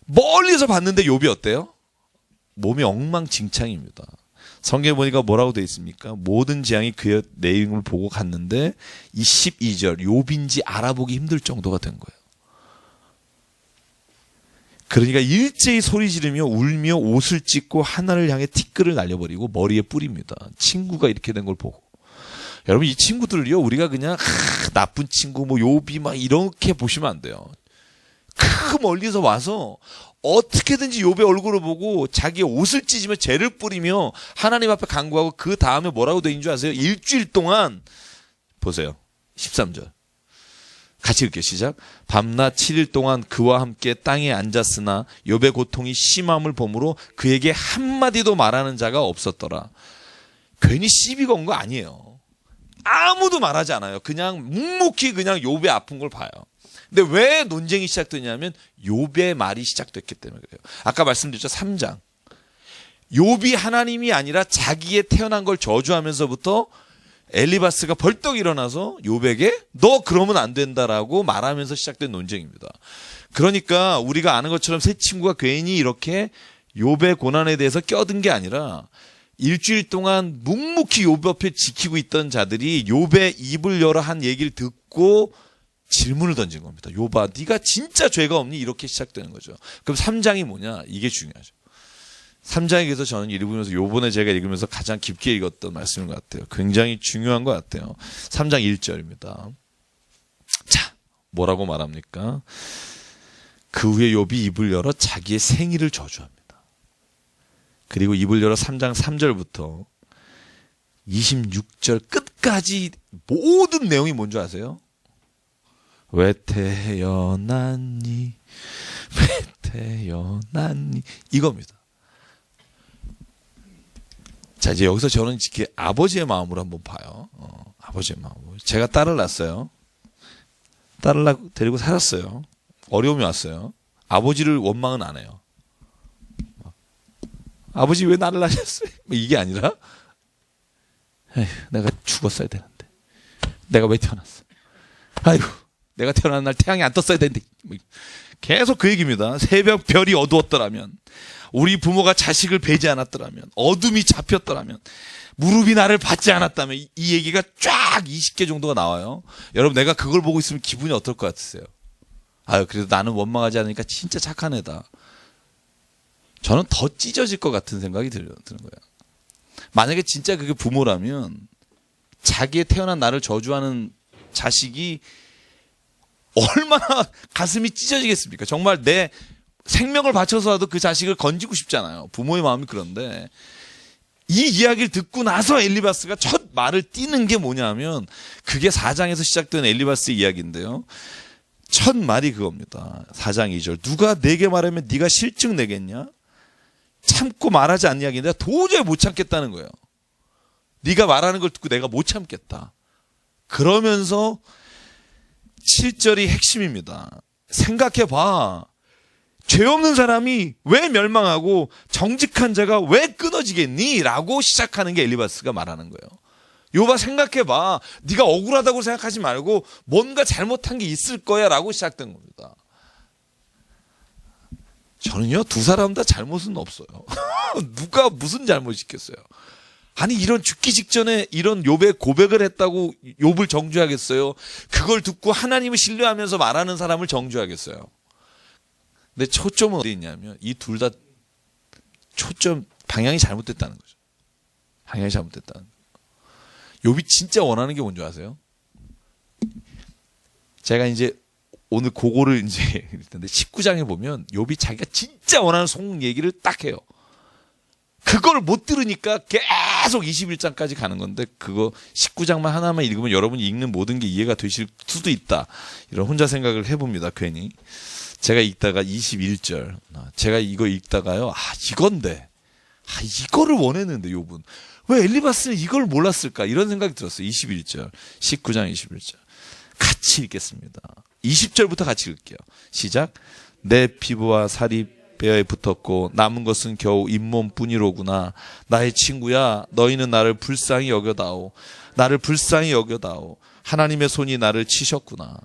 멀리서 봤는데 욥이 어때요? 몸이 엉망진창입니다. 성경에 보니까 뭐라고 되어 있습니까? 모든 재앙이 그의 내용을 보고 갔는데 이 12절 욥인지 알아보기 힘들 정도가 된 거예요. 그러니까 일제히 소리 지르며 울며 옷을 찢고 하나를 향해 티끌을 날려버리고 머리에 뿌립니다. 친구가 이렇게 된 걸 보고. 여러분 이 친구들을요 우리가 그냥 나쁜 친구 뭐 욥이 막 이렇게 보시면 안 돼요. 그 멀리서 와서 어떻게든지 욥의 얼굴을 보고 자기의 옷을 찢으며 죄를 뿌리며 하나님 앞에 간구하고 그 다음에 뭐라고 되어 있는 줄 아세요? 일주일 동안 보세요. 13절. 같이 읽게 시작. 밤낮 7일 동안 그와 함께 땅에 앉았으나 욥의 고통이 심함을 보므로 그에게 한마디도 말하는 자가 없었더라. 괜히 시비 건 거 아니에요. 아무도 말하지 않아요. 그냥 묵묵히 그냥 욥의 아픈 걸 봐요. 근데 왜 논쟁이 시작되냐면 욥의 말이 시작됐기 때문에 그래요. 아까 말씀드렸죠. 3장. 욥이 하나님이 아니라 자기의 태어난 걸 저주하면서부터 엘리바스가 벌떡 일어나서 욥에게 너 그러면 안 된다라고 말하면서 시작된 논쟁입니다. 그러니까 우리가 아는 것처럼 세 친구가 괜히 이렇게 욥의 고난에 대해서 껴든 게 아니라 일주일 동안 묵묵히 욥 옆에 지키고 있던 자들이 욥의 입을 열어 한 얘기를 듣고 질문을 던진 겁니다. 욥아, 네가 진짜 죄가 없니? 이렇게 시작되는 거죠. 그럼 3장이 뭐냐? 이게 중요하죠. 3장에 대해서 저는 읽으면서 요번에 제가 읽으면서 가장 깊게 읽었던 말씀인 것 같아요. 굉장히 중요한 것 같아요. 3장 1절입니다. 자, 뭐라고 말합니까? 그 후에 욥이 입을 열어 자기의 생일을 저주합니다. 그리고 입을 열어 3장 3절부터 26절 끝까지 모든 내용이 뭔지 아세요? 왜 태어났니? 왜 태어났니? 이겁니다. 자, 이제 여기서 저는 이렇게 아버지의 마음으로 한번 봐요. 아버지의 마음으로. 제가 딸을 낳았어요. 딸을 데리고 살았어요. 어려움이 왔어요. 아버지를 원망은 안 해요. 아버지 왜 나를 낳으셨어요? 이게 아니라 에휴, 내가 죽었어야 되는데. 내가 왜 태어났어? 아이고, 내가 태어난 날 태양이 안 떴어야 되는데. 계속 그 얘기입니다. 새벽 별이 어두웠더라면, 우리 부모가 자식을 베지 않았더라면, 어둠이 잡혔더라면, 무릎이 나를 받지 않았다면, 이 얘기가 쫙 20개 정도가 나와요. 여러분, 내가 그걸 보고 있으면 기분이 어떨 것 같으세요? 아유, 그래도 나는 원망하지 않으니까 진짜 착한 애다. 저는 더 찢어질 것 같은 생각이 드는 거예요. 만약에 진짜 그게 부모라면, 자기의 태어난 나를 저주하는 자식이 얼마나 가슴이 찢어지겠습니까? 정말 내 생명을 바쳐서라도 그 자식을 건지고 싶잖아요. 부모의 마음이 그런데 이 이야기를 듣고 나서 엘리바스가 첫 말을 띄는 게 뭐냐면 그게 4장에서 시작된 엘리바스의 이야기인데요. 첫 말이 그겁니다. 4장 2절. 누가 내게 말하면 네가 실증 내겠냐? 참고 말하지 않냐기 내가 도저히 못 참겠다는 거예요. 네가 말하는 걸 듣고 내가 못 참겠다. 그러면서 7절이 핵심입니다. 생각해봐. 죄 없는 사람이 왜 멸망하고 정직한 자가 왜 끊어지겠니? 라고 시작하는 게 엘리바스가 말하는 거예요. 욥아 생각해봐. 네가 억울하다고 생각하지 말고 뭔가 잘못한 게 있을 거야 라고 시작된 겁니다. 저는요, 두 사람 다 잘못은 없어요. 누가 무슨 잘못 시켰어요? 아니, 이런 죽기 직전에 이런 욥의 고백을 했다고 욥을 정죄하겠어요? 그걸 듣고 하나님을 신뢰하면서 말하는 사람을 정죄하겠어요? 근데 초점은 어디 있냐면 이 둘 다 초점 방향이 잘못됐다는 거죠. 방향이 잘못됐다는 거예요. 욥이 진짜 원하는 게 뭔지 아세요? 제가 이제 오늘 그거를 이제 근데 19장에 보면 욥이 자기가 진짜 원하는 속 얘기를 딱 해요. 그걸 못 들으니까 계속 21장까지 가는 건데 그거 19장만 하나만 읽으면 여러분이 읽는 모든 게 이해가 되실 수도 있다. 이런 혼자 생각을 해봅니다. 괜히. 제가 읽다가 21절. 제가 이거 읽다가요. 이건데. 이거를 원했는데 욥은. 왜 엘리바스는 이걸 몰랐을까? 이런 생각이 들었어요. 21절. 19장 21절. 같이 읽겠습니다. 20절부터 같이 읽을게요. 시작. 내 피부와 살이 뼈에 붙었고 남은 것은 겨우 잇몸뿐이로구나. 나의 친구야, 너희는 나를 불쌍히 여겨다오. 나를 불쌍히 여겨다오. 하나님의 손이 나를 치셨구나.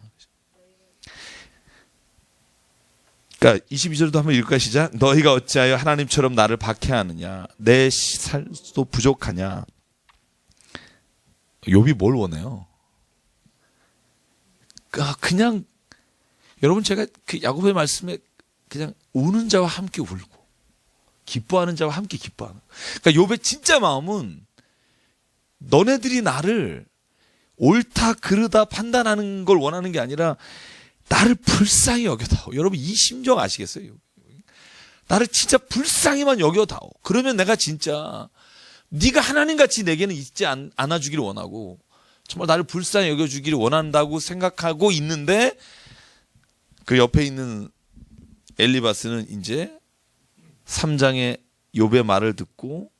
그러니까 22절도 한번 읽을까요? 시작. 너희가 어찌하여 하나님처럼 나를 박해하느냐. 내 살도 부족하냐. 욥이 뭘 원해요? 그냥 여러분 제가 그 야곱의 말씀에 그냥 우는 자와 함께 울고 기뻐하는 자와 함께 기뻐하는. 그러니까 욥의 진짜 마음은 너네들이 나를 옳다 그르다 판단하는 걸 원하는 게 아니라 나를 불쌍히 여겨다오. 여러분 이 심정 아시겠어요? 나를 진짜 불쌍히만 여겨다오. 그러면 내가 진짜 네가 하나님같이 내게는 있지 않아주기를 원하고 정말 나를 불쌍히 여겨주기를 원한다고 생각하고 있는데 그 옆에 있는 엘리바스는 이제 3장의 욥의 말을 듣고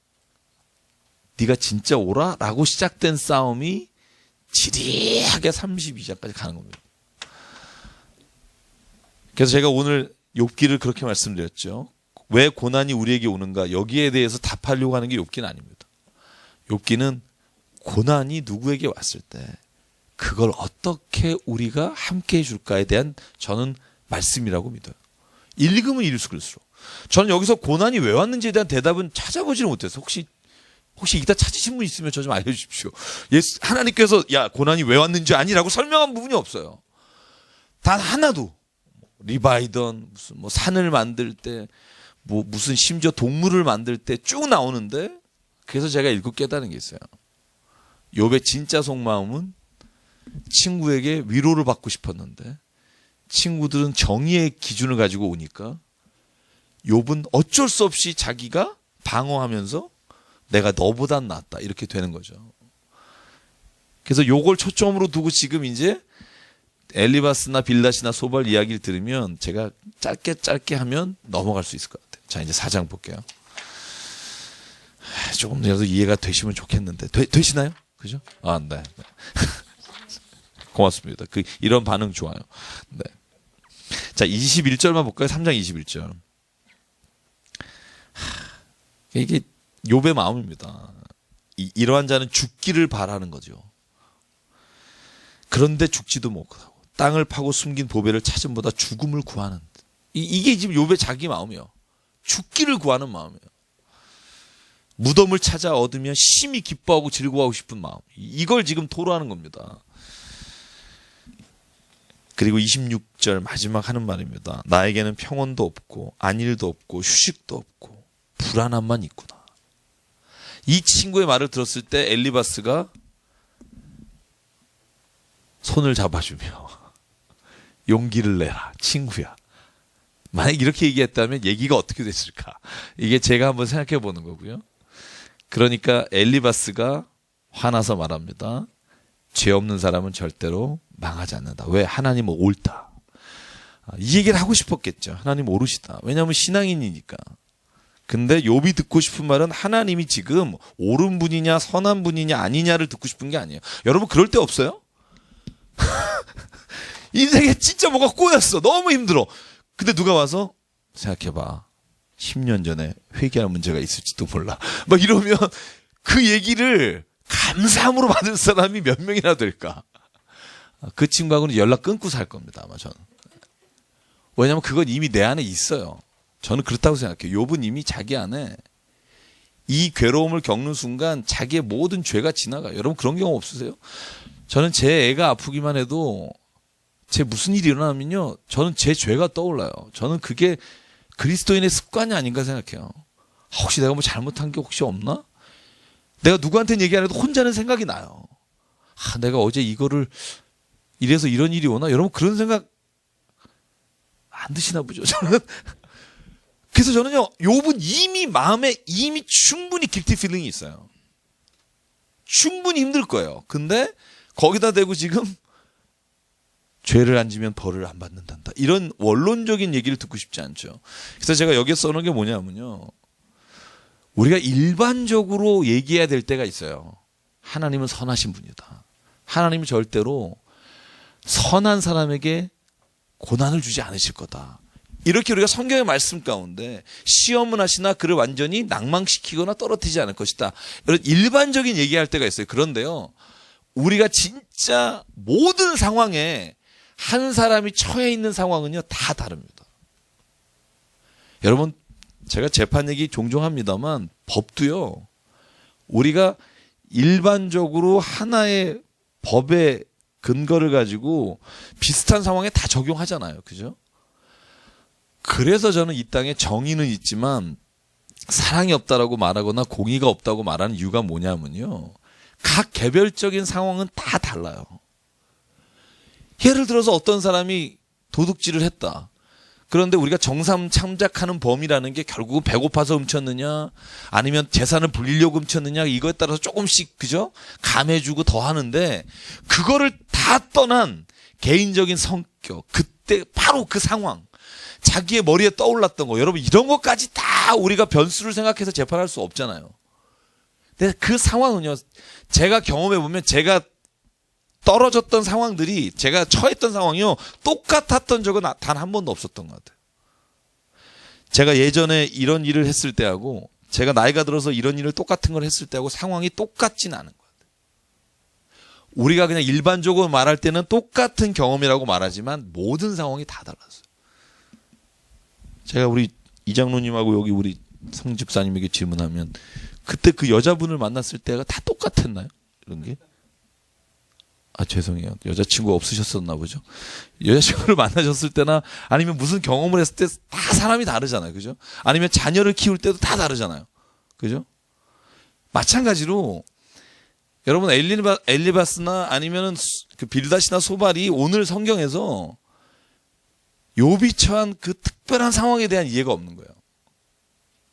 네가 진짜 오라? 라고 시작된 싸움이 지리하게 32장까지 가는 겁니다. 그래서 제가 오늘 욥기를 그렇게 말씀드렸죠. 왜 고난이 우리에게 오는가? 여기에 대해서 답하려고 하는 게 욥기는 아닙니다. 욥기는 고난이 누구에게 왔을 때 그걸 어떻게 우리가 함께 해줄까에 대한 저는 말씀이라고 믿어요. 읽으면 읽을수록. 저는 여기서 고난이 왜 왔는지에 대한 대답은 찾아보지를 못해서 혹시 이따 찾으신 분 있으면 저 좀 알려주십시오. 하나님께서 고난이 왜 왔는지 아니라고 설명한 부분이 없어요. 단 하나도. 리바이던 무슨 산을 만들 때 무슨 심지어 동물을 만들 때 쭉 나오는데 그래서 제가 읽고 깨달은 게 있어요. 욥의 진짜 속마음은 친구에게 위로를 받고 싶었는데 친구들은 정의의 기준을 가지고 오니까 욥은 어쩔 수 없이 자기가 방어하면서 내가 너보단 낫다 이렇게 되는 거죠. 그래서 요걸 초점으로 두고 지금 이제 엘리바스나 빌닷이나 소발 이야기를 들으면 제가 짧게 하면 넘어갈 수 있을 것 같아요. 자, 이제 4장 볼게요. 조금이라도 이해가 되시면 좋겠는데 되시나요? 그죠? 네. 고맙습니다. 이런 반응 좋아요. 네. 자, 21절만 볼까요? 3장 21절. 이게 욥의 마음입니다. 이러한 자는 죽기를 바라는 거죠. 그런데 죽지도 못하고 땅을 파고 숨긴 보배를 찾음보다 죽음을 구하는. 이게 지금 욥의 자기 마음이에요. 죽기를 구하는 마음이에요. 무덤을 찾아 얻으면 심히 기뻐하고 즐거워하고 싶은 마음. 이걸 지금 토로하는 겁니다. 그리고 26절 마지막 하는 말입니다. 나에게는 평온도 없고 안일도 없고 휴식도 없고 불안함만 있구나. 이 친구의 말을 들었을 때 엘리바스가 손을 잡아주며 용기를 내라 친구야. 만약 이렇게 얘기했다면 얘기가 어떻게 됐을까? 이게 제가 한번 생각해 보는 거고요. 그러니까 엘리바스가 화나서 말합니다. 죄 없는 사람은 절대로 망하지 않는다. 왜? 하나님은 옳다. 이 얘기를 하고 싶었겠죠. 하나님 옳으시다. 왜냐하면 신앙인이니까. 근데 욥이 듣고 싶은 말은 하나님이 지금 옳은 분이냐 선한 분이냐 아니냐를 듣고 싶은 게 아니에요. 여러분 그럴 때 없어요? 인생에 진짜 뭐가 꼬였어. 너무 힘들어. 근데 누가 와서 생각해봐. 10년 전에 회개할 문제가 있을지도 몰라. 막 이러면 그 얘기를 감사함으로 받을 사람이 몇 명이나 될까? 그 친구하고는 연락 끊고 살 겁니다. 아마 저는. 왜냐하면 그건 이미 내 안에 있어요. 저는 그렇다고 생각해요. 욥은 이미 자기 안에 이 괴로움을 겪는 순간 자기의 모든 죄가 지나가요. 여러분 그런 경험 없으세요? 저는 제 애가 아프기만 해도 제 무슨 일이 일어나면요. 저는 제 죄가 떠올라요. 저는 그게 그리스도인의 습관이 아닌가 생각해요. 혹시 내가 뭐 잘못한 게 혹시 없나? 내가 누구한테는 얘기 안 해도 혼자는 생각이 나요. 내가 어제 이거를 이래서 이런 일이 오나? 여러분 그런 생각 안 드시나 보죠. 저는 그래서 저는요. 욥은 이미 마음에 이미 충분히 guilty feeling이 있어요. 충분히 힘들 거예요. 근데 거기다 대고 지금 죄를 안 지면 벌을 안 받는단다. 이런 원론적인 얘기를 듣고 싶지 않죠. 그래서 제가 여기에 써놓은 게 뭐냐면요. 우리가 일반적으로 얘기해야 될 때가 있어요. 하나님은 선하신 분이다. 하나님은 절대로 선한 사람에게 고난을 주지 않으실 거다. 이렇게 우리가 성경의 말씀 가운데 시험은 하시나 그를 완전히 낭망시키거나 떨어뜨리지 않을 것이다. 이런 일반적인 얘기할 때가 있어요. 그런데요. 우리가 진짜 모든 상황에 한 사람이 처해 있는 상황은요. 다 다릅니다. 여러분 제가 재판 얘기 종종 합니다만 법도요. 우리가 일반적으로 하나의 법의 근거를 가지고 비슷한 상황에 다 적용하잖아요. 그죠? 그래서 저는 이 땅에 정의는 있지만 사랑이 없다라고 말하거나 공의가 없다고 말하는 이유가 뭐냐면요. 각 개별적인 상황은 다 달라요. 예를 들어서 어떤 사람이 도둑질을 했다. 그런데 우리가 정상 참작하는 범위라는 게 결국은 배고파서 훔쳤느냐 아니면 재산을 불리려고 훔쳤느냐 이거에 따라서 조금씩 그죠? 감해주고 더 하는데 그거를 다 떠난 개인적인 성격 그때 바로 그 상황 자기의 머리에 떠올랐던 거 여러분 이런 것까지 다 우리가 변수를 생각해서 재판할 수 없잖아요. 근데 그 상황은요 제가 경험해보면 제가 떨어졌던 상황들이 제가 처했던 상황이요 똑같았던 적은 단 한 번도 없었던 것 같아요. 제가 예전에 이런 일을 했을 때하고 제가 나이가 들어서 이런 일을 똑같은 걸 했을 때하고 상황이 똑같진 않은 것 같아요. 우리가 그냥 일반적으로 말할 때는 똑같은 경험이라고 말하지만 모든 상황이 다 달랐어요. 제가 우리 이장로님하고 여기 우리 성 집사님에게 질문하면 그때 그 여자분을 만났을 때가 다 똑같았나요? 이런 게? 죄송해요. 여자친구 없으셨었나 보죠. 여자친구를 만나셨을 때나 아니면 무슨 경험을 했을 때 다 사람이 다르잖아요. 그죠? 아니면 자녀를 키울 때도 다 다르잖아요. 그죠? 마찬가지로 여러분 엘리바스나 아니면은 그 빌닷이나 소발이 오늘 성경에서 욥이 처한 그 특별한 상황에 대한 이해가 없는 거예요.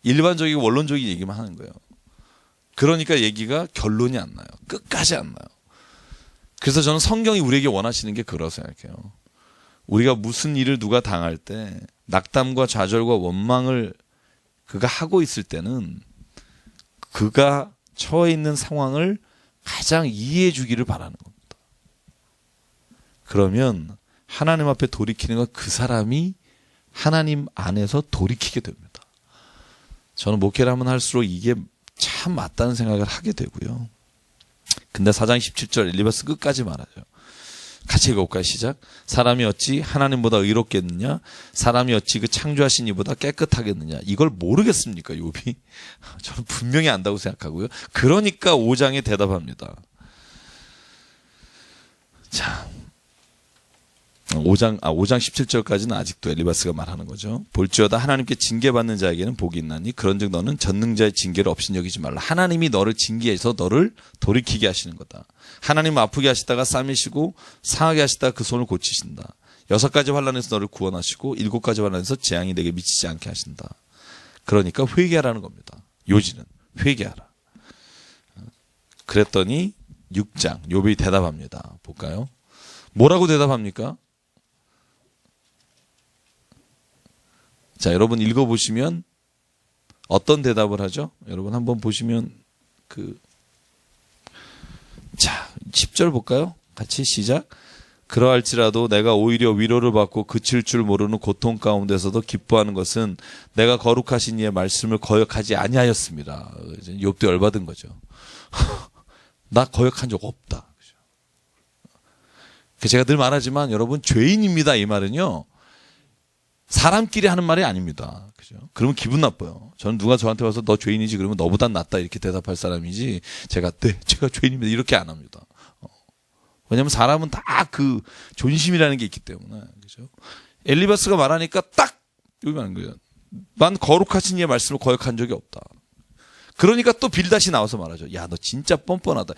일반적이고 원론적인 얘기만 하는 거예요. 그러니까 얘기가 결론이 안 나요. 끝까지 안 나요. 그래서 저는 성경이 우리에게 원하시는 게 그러라고 생각해요. 우리가 무슨 일을 누가 당할 때 낙담과 좌절과 원망을 그가 하고 있을 때는 그가 처해 있는 상황을 가장 이해해 주기를 바라는 겁니다. 그러면 하나님 앞에 돌이키는 건 그 사람이 하나님 안에서 돌이키게 됩니다. 저는 목회를 하면 할수록 이게 참 맞다는 생각을 하게 되고요. 근데 4장 17절 엘리바스 끝까지 말하죠. 같이 읽어볼까요? 시작. 사람이 어찌 하나님보다 의롭겠느냐? 사람이 어찌 그 창조하신 이보다 깨끗하겠느냐? 이걸 모르겠습니까? 욥이? 저는 분명히 안다고 생각하고요. 그러니까 5장에 대답합니다. 자, 5장 17절까지는 아직도 엘리바스가 말하는 거죠. 볼지어다 하나님께 징계받는 자에게는 복이 있나니 그런즉 너는 전능자의 징계를 없인 여기지 말라. 하나님이 너를 징계해서 너를 돌이키게 하시는 거다. 하나님은 아프게 하시다가 싸매시고 상하게 하시다가 그 손을 고치신다. 6가지 환난에서 너를 구원하시고 7가지 환난에서 재앙이 내게 미치지 않게 하신다. 그러니까 회개하라는 겁니다. 요지는 회개하라. 그랬더니 6장 욥이 대답합니다. 볼까요? 뭐라고 대답합니까? 자, 여러분 읽어보시면 어떤 대답을 하죠? 여러분 한번 보시면 자, 10절 볼까요? 같이 시작. 그러할지라도 내가 오히려 위로를 받고 그칠 줄 모르는 고통 가운데서도 기뻐하는 것은 내가 거룩하신 이의 말씀을 거역하지 아니하였습니다. 욥도 열받은 거죠. 나 거역한 적 없다. 제가 늘 말하지만 여러분 죄인입니다. 이 말은요. 사람끼리 하는 말이 아닙니다. 그죠? 그러면 기분 나빠요. 저는 누가 저한테 와서 너 죄인이지 그러면 너보단 낫다 이렇게 대답할 사람이지 제가 죄인입니다 이렇게 안 합니다. 왜냐하면 사람은 다 그 존심이라는 게 있기 때문에. 그죠? 엘리바스가 말하니까 딱 여기 말하는 거예요. 난 거룩하신 이의 말씀을 거역한 적이 없다. 그러니까 또 빌닷이 나와서 말하죠. 야, 너 진짜 뻔뻔하다.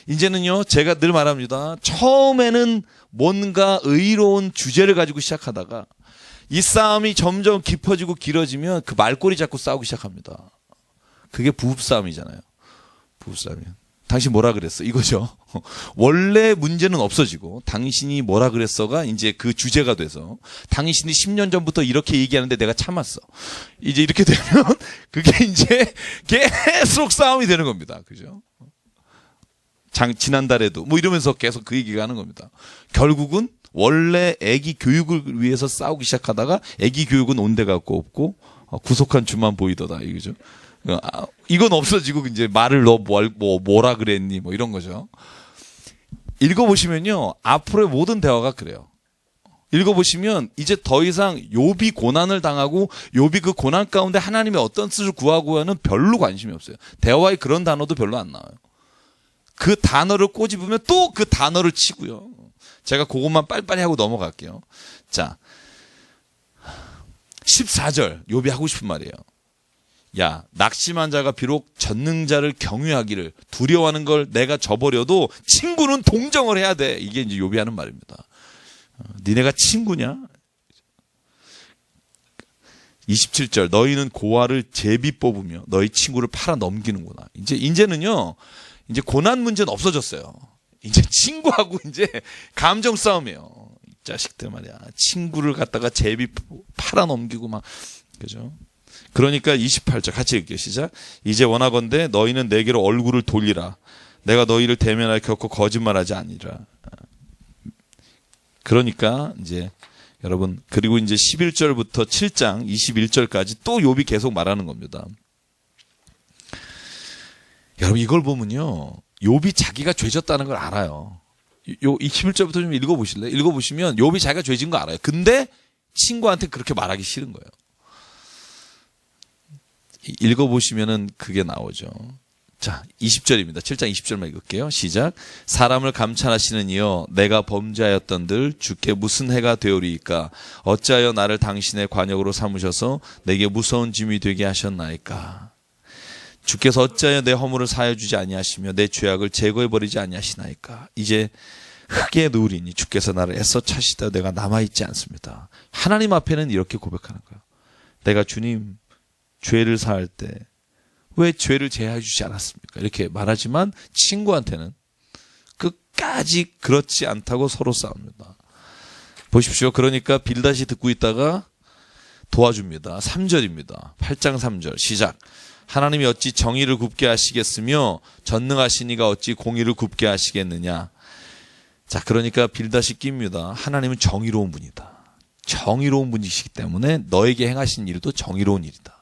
이제는요, 제가 늘 말합니다. 처음에는 뭔가 의로운 주제를 가지고 시작하다가 이 싸움이 점점 깊어지고 길어지면 그 말꼬리 잡고 싸우기 시작합니다. 그게 부부싸움이잖아요. 부부싸움이요. 당신 뭐라 그랬어? 이거죠. 원래 문제는 없어지고 당신이 뭐라 그랬어가 이제 그 주제가 돼서 당신이 10년 전부터 이렇게 얘기하는데 내가 참았어. 이제 이렇게 되면 그게 이제 계속 싸움이 되는 겁니다. 그죠? 지난달에도 뭐 이러면서 계속 그 얘기가 하는 겁니다. 결국은 원래 애기 교육을 위해서 싸우기 시작하다가 애기 교육은 온데 갖고 없고 구속한 주만 보이더다. 이거죠. 이건 없어지고 이제 말을 너 뭐라 그랬니 뭐 이런 거죠. 읽어보시면요 앞으로의 모든 대화가 그래요. 읽어보시면 이제 더 이상 욥이 고난을 당하고 욥이 그 고난 가운데 하나님의 어떤 뜻을 구하고 하는 별로 관심이 없어요. 대화에 그런 단어도 별로 안 나와요. 그 단어를 꼬집으면 또 그 단어를 치고요. 제가 그것만 빨리빨리 하고 넘어갈게요. 자, 14절 욥이 하고 싶은 말이에요. 야, 낙심한 자가 비록 전능자를 경유하기를 두려워하는 걸 내가 저버려도 친구는 동정을 해야 돼. 이게 이제 욥이 하는 말입니다. 니네가 친구냐? 27절 너희는 고아를 제비 뽑으며 너희 친구를 팔아 넘기는구나. 이제는요. 이제 고난 문제는 없어졌어요. 이제 친구하고 이제 감정 싸움이에요. 이 자식들 말이야. 친구를 갖다가 제비 팔아 넘기고 막 그죠? 그러니까 28절 같이 읽게요. 시작. 이제 원하건대 너희는 내게로 얼굴을 돌리라. 내가 너희를 대면하여 결코 거짓말하지 아니라. 그러니까 이제 여러분 그리고 이제 11절부터 7장 21절까지 또 욥이 계속 말하는 겁니다. 여러분 이걸 보면요. 욥이 자기가 죄졌다는 걸 알아요. 요 21절부터 좀 읽어보실래요? 읽어보시면 욥이 자기가 죄진 거 알아요. 근데 친구한테 그렇게 말하기 싫은 거예요. 읽어보시면은 그게 나오죠. 자, 20절입니다. 7장 20절만 읽을게요. 시작. 사람을 감찰하시는 이여 내가 범죄하였던들 주께 무슨 해가 되오리이까? 어찌하여 나를 당신의 관역으로 삼으셔서 내게 무서운 짐이 되게 하셨나이까? 주께서 어찌하여 내 허물을 사하여 주지 아니하시며 내 죄악을 제거해 버리지 아니하시나이까? 이제 흙에 누우리니 주께서 나를 애써 차시다 내가 남아있지 않습니다. 하나님 앞에는 이렇게 고백하는 거예요. 내가 주님 죄를 사할 때 왜 죄를 제하해 주지 않았습니까? 이렇게 말하지만 친구한테는 끝까지 그렇지 않다고 서로 싸웁니다. 보십시오. 그러니까 빌닷이 듣고 있다가 도와줍니다. 3절입니다. 8장 3절 시작. 하나님이 어찌 정의를 굽게 하시겠으며 전능하신 이가 어찌 공의를 굽게 하시겠느냐. 자, 그러니까 빌닷이 낍니다. 하나님은 정의로운 분이다. 정의로운 분이시기 때문에 너에게 행하신 일도 정의로운 일이다.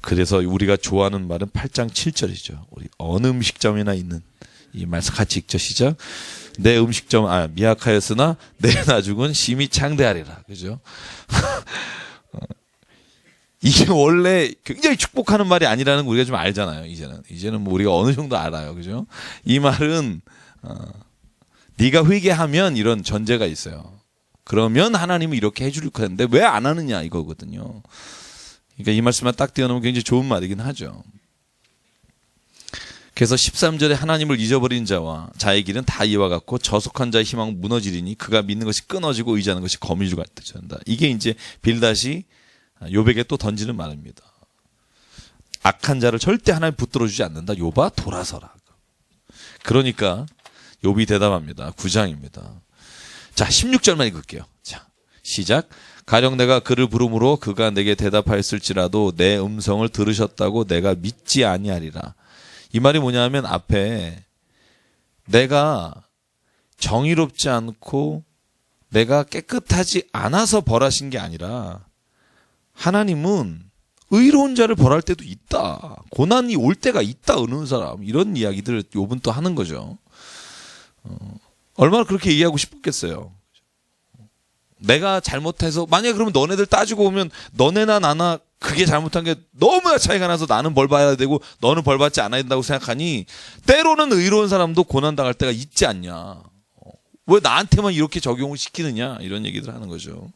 그래서 우리가 좋아하는 말은 8장 7절이죠. 우리 어느 음식점이나 있는 이 말씀 같이 읽죠. 시작. 내 음식점 미약하였으나 내 나중은 심히 창대하리라. 그죠? 이게 원래 굉장히 축복하는 말이 아니라는 거 우리가 좀 알잖아요. 이제는 뭐 우리가 어느 정도 알아요. 그죠? 이 말은 네가 회개하면 이런 전제가 있어요. 그러면 하나님은 이렇게 해줄 텐데 왜 안 하느냐 이거거든요. 그러니까 이 말씀만 딱 띄워놓으면 굉장히 좋은 말이긴 하죠. 그래서 13절에 하나님을 잊어버린 자와 자의 길은 다 이와 같고 저속한 자의 희망은 무너지리니 그가 믿는 것이 끊어지고 의지하는 것이 거미줄 같다. 이게 이제 빌닷이 욥에게 또 던지는 말입니다. 악한 자를 절대 하나님 붙들어 주지 않는다. 욥아 돌아서라. 그러니까 욥이 대답합니다. 9장입니다. 자, 16절만 읽을게요. 자, 시작. 가령 내가 그를 부르므로 그가 내게 대답하였을지라도 내 음성을 들으셨다고 내가 믿지 아니하리라. 이 말이 뭐냐면 앞에 내가 정의롭지 않고 내가 깨끗하지 않아서 벌하신 게 아니라 하나님은 의로운 자를 벌할 때도 있다. 고난이 올 때가 있다. 어느 사람. 이런 이야기들을 욥은 또 하는 거죠. 얼마나 그렇게 이해하고 싶겠어요. 내가 잘못해서 만약에 그러면 너네들 따지고 오면 너네나 나나 그게 잘못한 게 너무나 차이가 나서 나는 벌 받아야 되고 너는 벌 받지 않아야 된다고 생각하니 때로는 의로운 사람도 고난당할 때가 있지 않냐. 왜 나한테만 이렇게 적용을 시키느냐. 이런 얘기들 하는 거죠.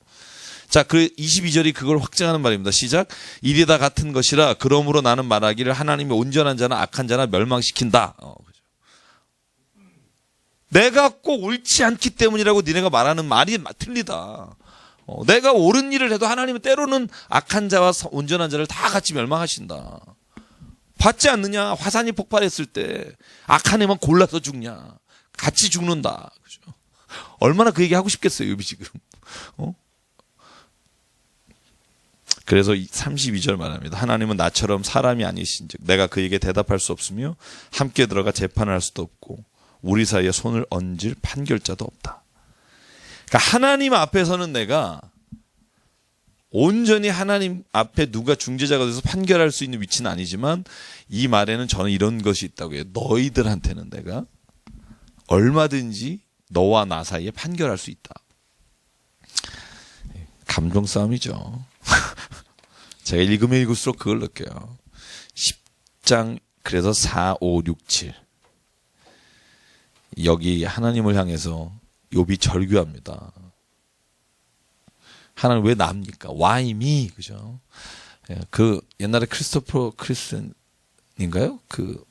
자, 그 22절이 그걸 확증하는 말입니다. 시작. 일이 다 같은 것이라 그러므로 나는 말하기를 하나님이 온전한 자나 악한 자나 멸망시킨다. 그죠. 내가 꼭 옳지 않기 때문이라고 니네가 말하는 말이 틀리다. 내가 옳은 일을 해도 하나님은 때로는 악한 자와 온전한 자를 다 같이 멸망하신다. 받지 않느냐? 화산이 폭발했을 때 악한 애만 골라서 죽냐? 같이 죽는다. 그죠? 얼마나 그 얘기 하고 싶겠어요, 욥이 지금. 그래서 32절 말합니다. 하나님은 나처럼 사람이 아니신즉 내가 그에게 대답할 수 없으며 함께 들어가 재판을 할 수도 없고 우리 사이에 손을 얹을 판결자도 없다. 그러니까 하나님 앞에서는 내가 온전히 하나님 앞에 누가 중재자가 돼서 판결할 수 있는 위치는 아니지만 이 말에는 저는 이런 것이 있다고 해요. 너희들한테는 내가 얼마든지 너와 나 사이에 판결할 수 있다. 감정 싸움이죠. 제가 읽으면 읽을수록 그걸 느껴요. 10장 그래서 4, 5, 6, 7 여기 하나님을 향해서 욥이 절규합니다. 하나님 왜 납니까? Why me? 그죠? 그 옛날에 크리스토퍼 크리스틴인가요? 그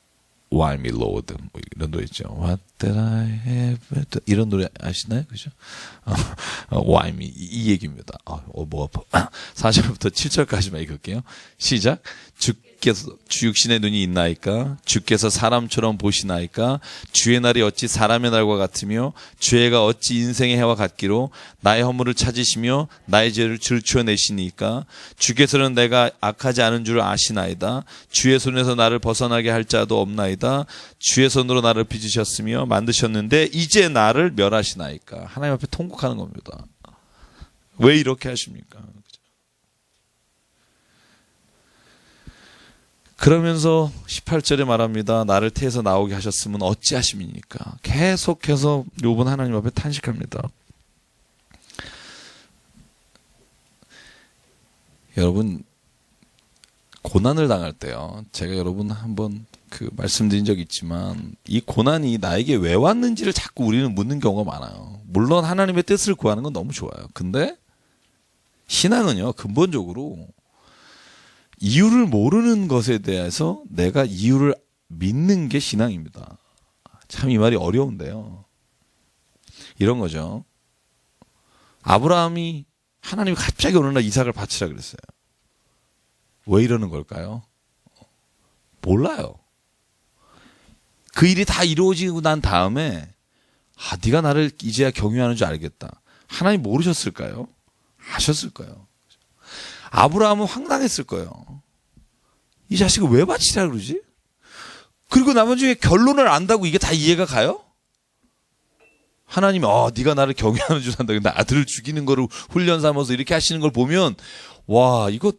Why me Lord 뭐 이런 노래 있죠. What did I have? 이런 노래 아시나요? 그죠? Why me 이 얘기입니다. 뭐 아파. 4절부터 7절까지만 읽을게요. 시작. 주께서 주 육신의 눈이 있나이까? 주께서 사람처럼 보시나이까? 주의 날이 어찌 사람의 날과 같으며 주의 해가 어찌 인생의 해와 같기로 나의 허물을 찾으시며 나의 죄를 들추어내시니까? 주께서는 내가 악하지 않은 줄 아시나이다. 주의 손에서 나를 벗어나게 할 자도 없나이다. 주의 손으로 나를 빚으셨으며 만드셨는데 이제 나를 멸하시나이까? 하나님 앞에 통곡하는 겁니다. 왜 이렇게 하십니까? 그러면서 18절에 말합니다. 나를 태에서 나오게 하셨으면 어찌하심이니까. 계속해서 욥은 하나님 앞에 탄식합니다. 여러분 고난을 당할 때요. 제가 여러분 한번 말씀드린 적 있지만 이 고난이 나에게 왜 왔는지를 자꾸 우리는 묻는 경우가 많아요. 물론 하나님의 뜻을 구하는 건 너무 좋아요. 근데 신앙은요. 근본적으로 이유를 모르는 것에 대해서 내가 이유를 믿는 게 신앙입니다. 참 이 말이 어려운데요. 이런 거죠. 아브라함이 하나님이 갑자기 어느 날 이삭을 바치라 그랬어요. 왜 이러는 걸까요? 몰라요. 그 일이 다 이루어지고 난 다음에 네가 나를 이제야 경유하는 줄 알겠다. 하나님 모르셨을까요? 아셨을 거예요. 아브라함은 황당했을 거예요. 이 자식을 왜 바치라 그러지? 그리고 나머지 결론을 안다고 이게 다 이해가 가요? 하나님이 네가 나를 경외하는 줄 안다. 근데 아들을 죽이는 거를 훈련 삼아서 이렇게 하시는 걸 보면 와 이거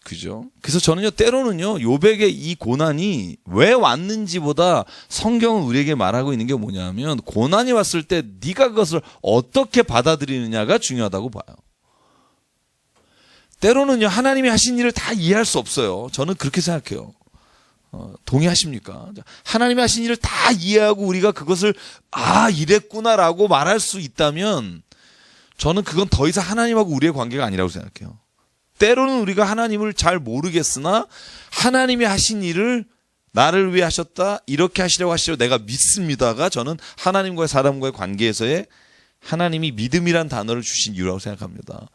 그죠? 그래서 저는요 때로는요 욥에게 이 고난이 왜 왔는지보다 성경은 우리에게 말하고 있는 게 뭐냐면 고난이 왔을 때 네가 그것을 어떻게 받아들이느냐가 중요하다고 봐요. 때로는요 하나님이 하신 일을 다 이해할 수 없어요. 저는 그렇게 생각해요. 동의하십니까? 하나님이 하신 일을 다 이해하고 우리가 그것을 이랬구나라고 말할 수 있다면 저는 그건 더 이상 하나님하고 우리의 관계가 아니라고 생각해요. 때로는 우리가 하나님을 잘 모르겠으나 하나님이 하신 일을 나를 위해 하셨다 이렇게 하시려고 내가 믿습니다가 저는 하나님과의 사람과의 관계에서의 하나님이 믿음이란 단어를 주신 이유라고 생각합니다.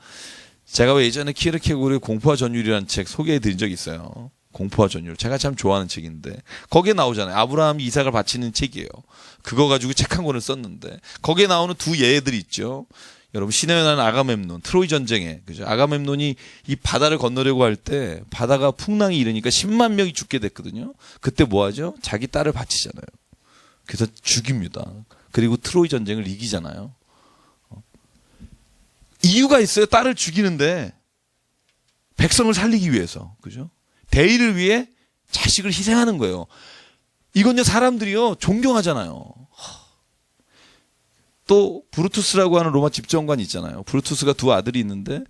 제가 예전에 키르케고르의 공포와 전율이라는 책 소개해 드린 적이 있어요. 공포와 전율. 제가 참 좋아하는 책인데 거기에 나오잖아요. 아브라함이 이삭을 바치는 책이에요. 그거 가지고 책 한 권을 썼는데 거기에 나오는 두 예들이 있죠. 여러분 신의 나는 아가멤논 트로이 전쟁에 그죠? 아가멤논이 이 바다를 건너려고 할 때 바다가 풍랑이 일으니까 10만 명이 죽게 됐거든요. 그때 뭐 하죠? 자기 딸을 바치잖아요. 그래서 죽입니다. 그리고 트로이 전쟁을 이기잖아요. 이유가 있어요. 딸을 죽이는데 백성을 살리기 위해서 그죠? 대의를 위해 자식을 희생하는 거예요. 이건요 사람들이요 존경하잖아요. 또 브루투스라고 하는 로마 집정관이 있잖아요. 브루투스가 두 아들이 있는데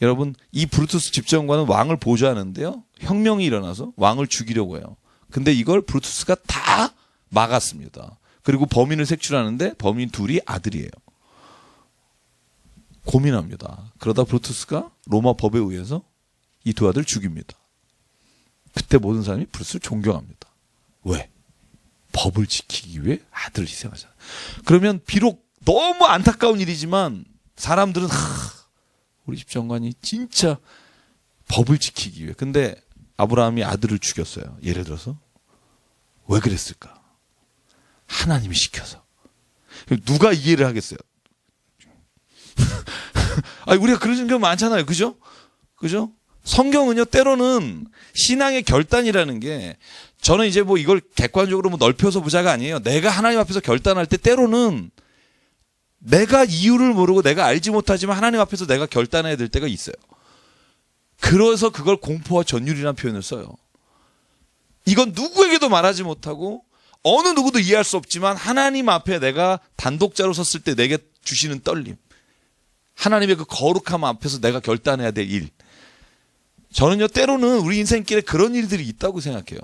여러분 이 브루투스 집정관은 왕을 보좌하는데요. 혁명이 일어나서 왕을 죽이려고 해요. 근데 이걸 브루투스가 다 막았습니다. 그리고 범인을 색출하는데 범인 둘이 아들이에요. 고민합니다. 그러다 브루투스가 로마 법에 의해서 이 두 아들 죽입니다. 그때 모든 사람이 브루투스를 존경합니다. 왜? 법을 지키기 위해 아들을 희생하잖아요. 그러면 비록 너무 안타까운 일이지만 사람들은 우리 집정관이 진짜 법을 지키기 위해. 근데 아브라함이 아들을 죽였어요. 예를 들어서 왜 그랬을까? 하나님이 시켜서. 누가 이해를 하겠어요? 아니, 우리가 그런 생각 많잖아요. 그죠? 그죠? 성경은요, 때로는 신앙의 결단이라는 게 저는 이제 뭐 이걸 객관적으로 뭐 넓혀서 보자가 아니에요. 내가 하나님 앞에서 결단할 때 때로는 내가 이유를 모르고 내가 알지 못하지만 하나님 앞에서 내가 결단해야 될 때가 있어요. 그래서 그걸 공포와 전율이라는 표현을 써요. 이건 누구에게도 말하지 못하고 어느 누구도 이해할 수 없지만 하나님 앞에 내가 단독자로 섰을 때 내게 주시는 떨림. 하나님의 그 거룩함 앞에서 내가 결단해야 될 일. 저는요 때로는 우리 인생길에 그런 일들이 있다고 생각해요.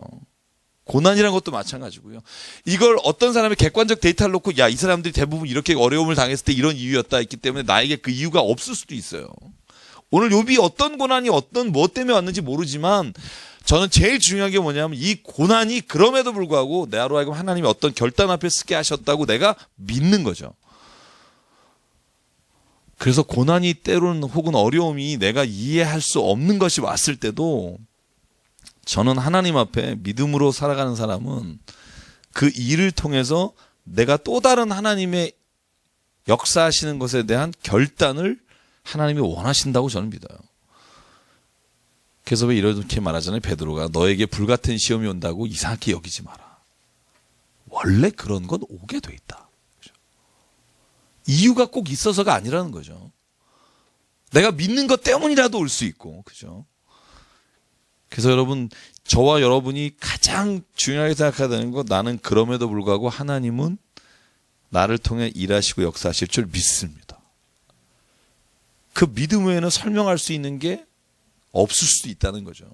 고난이라는 것도 마찬가지고요. 이걸 어떤 사람이 객관적 데이터를 놓고 야, 이 사람들이 대부분 이렇게 어려움을 당했을 때 이런 이유였다 했기 때문에 나에게 그 이유가 없을 수도 있어요. 오늘 욥이 어떤 고난이 어떤 뭐 때문에 왔는지 모르지만 저는 제일 중요한 게 뭐냐면 이 고난이 그럼에도 불구하고 나로 하여금 하나님이 어떤 결단 앞에 서게 하셨다고 내가 믿는 거죠. 그래서 고난이 때로는 혹은 어려움이 내가 이해할 수 없는 것이 왔을 때도 저는 하나님 앞에 믿음으로 살아가는 사람은 그 일을 통해서 내가 또 다른 하나님의 역사하시는 것에 대한 결단을 하나님이 원하신다고 저는 믿어요. 그래서 왜 이렇게 말하잖아요. 베드로가 너에게 불같은 시험이 온다고 이상하게 여기지 마라. 원래 그런 건 오게 돼 있다. 이유가 꼭 있어서가 아니라는 거죠. 내가 믿는 것 때문이라도 올 수 있고, 그죠? 그래서 여러분, 저와 여러분이 가장 중요하게 생각해야 되는 건 나는 그럼에도 불구하고 하나님은 나를 통해 일하시고 역사하실 줄 믿습니다. 그 믿음 외에는 설명할 수 있는 게 없을 수도 있다는 거죠.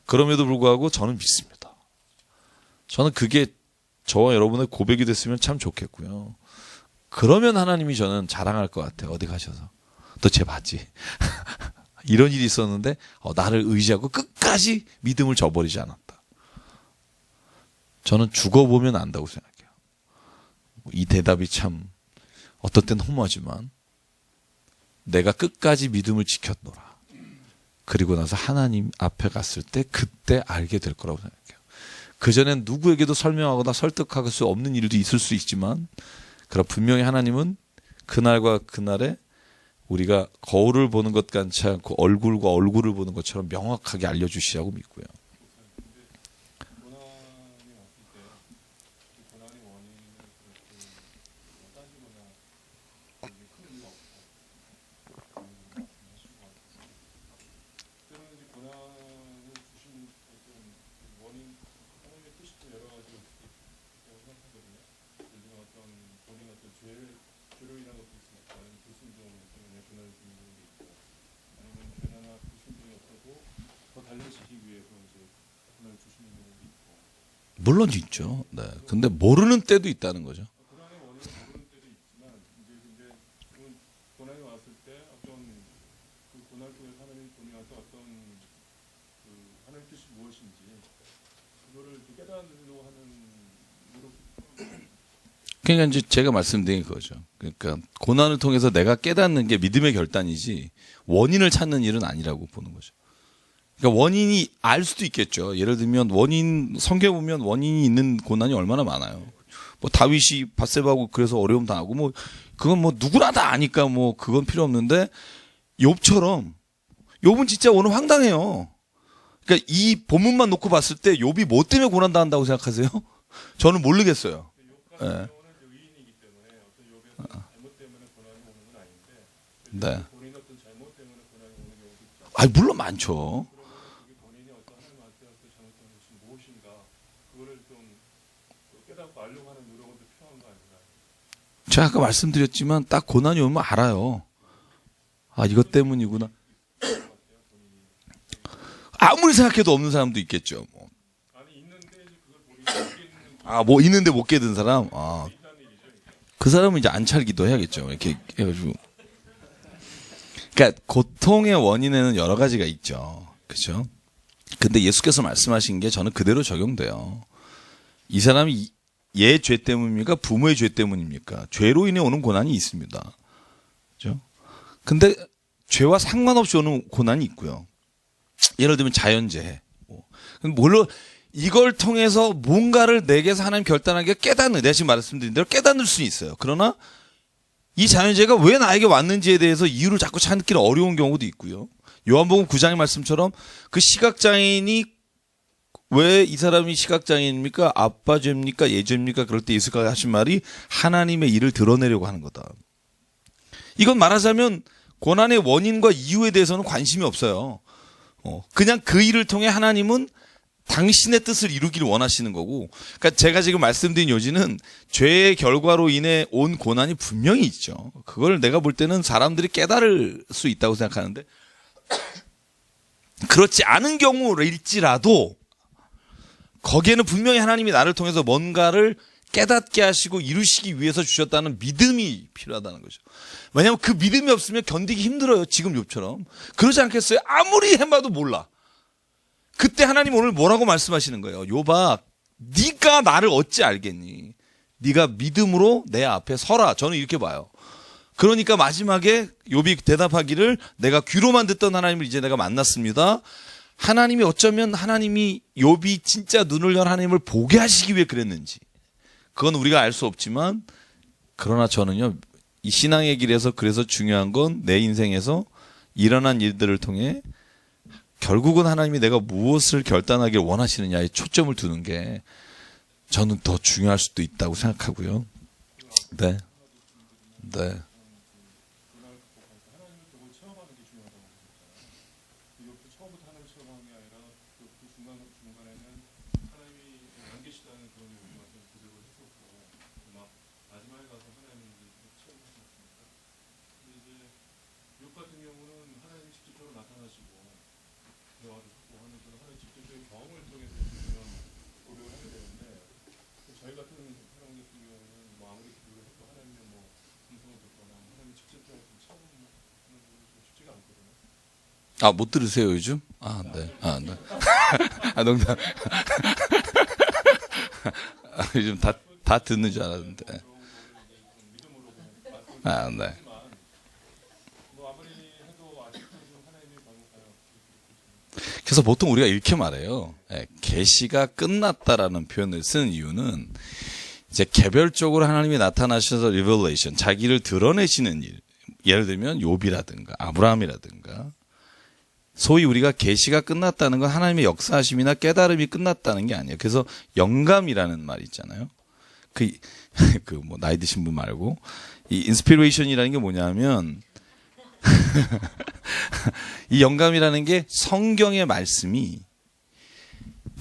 그럼에도 불구하고 저는 믿습니다. 저는 그게 저와 여러분의 고백이 됐으면 참 좋겠고요. 그러면 하나님이 저는 자랑할 것 같아요. 어디 가셔서. 너 쟤 봤지? 이런 일이 있었는데 나를 의지하고 끝까지 믿음을 저버리지 않았다. 저는 죽어보면 안다고 생각해요. 이 대답이 참 어떤 때는 허무하지만 내가 끝까지 믿음을 지켰노라. 그리고 나서 하나님 앞에 갔을 때 그때 알게 될 거라고 생각해요. 그전엔 누구에게도 설명하거나 설득할 수 없는 일도 있을 수 있지만 그럼 분명히 하나님은 그날과 그날에 우리가 거울을 보는 것 같지 않고 얼굴과 얼굴을 보는 것처럼 명확하게 알려주시라고 믿고요. 물론 있죠. 네. 근데 모르는 때도 있다는 거죠. 그러니까 이제 제가 말씀드린 거죠. 그러니까 고난을 통해서 내가 깨닫는 게 믿음의 결단이지 원인을 찾는 일은 아니라고 보는 거죠. 그러니까 원인이 알 수도 있겠죠. 예를 들면 성경에 보면 원인이 있는 고난이 얼마나 많아요. 뭐 다윗이 밧세바하고 그래서 어려움 당하고 뭐 그건 뭐 누구나 다 아니까 뭐 그건 필요 없는데 욥처럼 욥은 진짜 오늘 황당해요. 그러니까 이 본문만 놓고 봤을 때 욥이 뭐 때문에 고난당한다고 생각하세요? 저는 모르겠어요. 예. 네. 아, 물론 많죠. 제가 아까 말씀드렸지만 딱 고난이 오면 알아요. 아, 이것 때문이구나. 아무리 생각해도 없는 사람도 있겠죠. 뭐. 아, 뭐 있는데 못 깨든 사람? 아, 그 사람은 이제 안찰기도 해야겠죠. 이렇게 해가지고. 그러니까 고통의 원인에는 여러 가지가 있죠. 그렇죠? 근데 예수께서 말씀하신 게 저는 그대로 적용돼요. 이 사람이 얘 죄 때문입니까? 부모의 죄 때문입니까? 죄로 인해 오는 고난이 있습니다. 그렇죠? 근데 죄와 상관없이 오는 고난이 있고요. 예를 들면 자연재해. 물론 이걸 통해서 뭔가를 내게서 하나님 결단하게 깨닫는, 내가 지금 말씀드린 대로 깨닫는 수는 있어요. 그러나 이 자연재해가 왜 나에게 왔는지에 대해서 이유를 자꾸 찾기 어려운 경우도 있고요. 요한복음 9장의 말씀처럼 그 시각장애인이 왜 이 사람이 시각장애인입니까? 아빠 죄입니까? 얘 죄입니까? 그럴 때 예수가 하신 말이 하나님의 일을 드러내려고 하는 거다. 이건 말하자면 고난의 원인과 이유에 대해서는 관심이 없어요. 그냥 그 일을 통해 하나님은 당신의 뜻을 이루기를 원하시는 거고, 그러니까 제가 지금 말씀드린 요지는 죄의 결과로 인해 온 고난이 분명히 있죠. 그걸 내가 볼 때는 사람들이 깨달을 수 있다고 생각하는데 그렇지 않은 경우일지라도 거기에는 분명히 하나님이 나를 통해서 뭔가를 깨닫게 하시고 이루시기 위해서 주셨다는 믿음이 필요하다는 거죠. 왜냐하면 그 믿음이 없으면 견디기 힘들어요. 지금 욥처럼. 그러지 않겠어요? 아무리 해봐도 몰라. 그때 하나님 오늘 뭐라고 말씀하시는 거예요? 욥아, 네가 나를 어찌 알겠니? 네가 믿음으로 내 앞에 서라. 저는 이렇게 봐요. 그러니까 마지막에 욥이 대답하기를 내가 귀로만 듣던 하나님을 이제 내가 만났습니다. 하나님이 어쩌면 하나님이 욥이 진짜 눈을 연 하나님을 보게 하시기 위해 그랬는지 그건 우리가 알 수 없지만, 그러나 저는요 이 신앙의 길에서 그래서 중요한 건 내 인생에서 일어난 일들을 통해 결국은 하나님이 내가 무엇을 결단하길 원하시느냐에 초점을 두는 게 저는 더 중요할 수도 있다고 생각하고요. 네. 네. 아, 못 들으세요, 요즘? 아, 네. 아, 네. 아, 농담. 아, 요즘 다 듣는 줄 알았는데. 아, 네. 그래서 보통 우리가 이렇게 말해요. 계시가 끝났다라는 표현을 쓰는 이유는 이제 개별적으로 하나님이 나타나셔서 리벨레이션, 자기를 드러내시는 일. 예를 들면 욥이라든가 아브라함이라든가, 소위 우리가 계시가 끝났다는 건 하나님의 역사하심이나 깨달음이 끝났다는 게 아니에요. 그래서 영감이라는 말이 있잖아요. 뭐 나이 드신 분 말고 이 인스피레이션이라는 게 뭐냐면 이 영감이라는 게 성경의 말씀이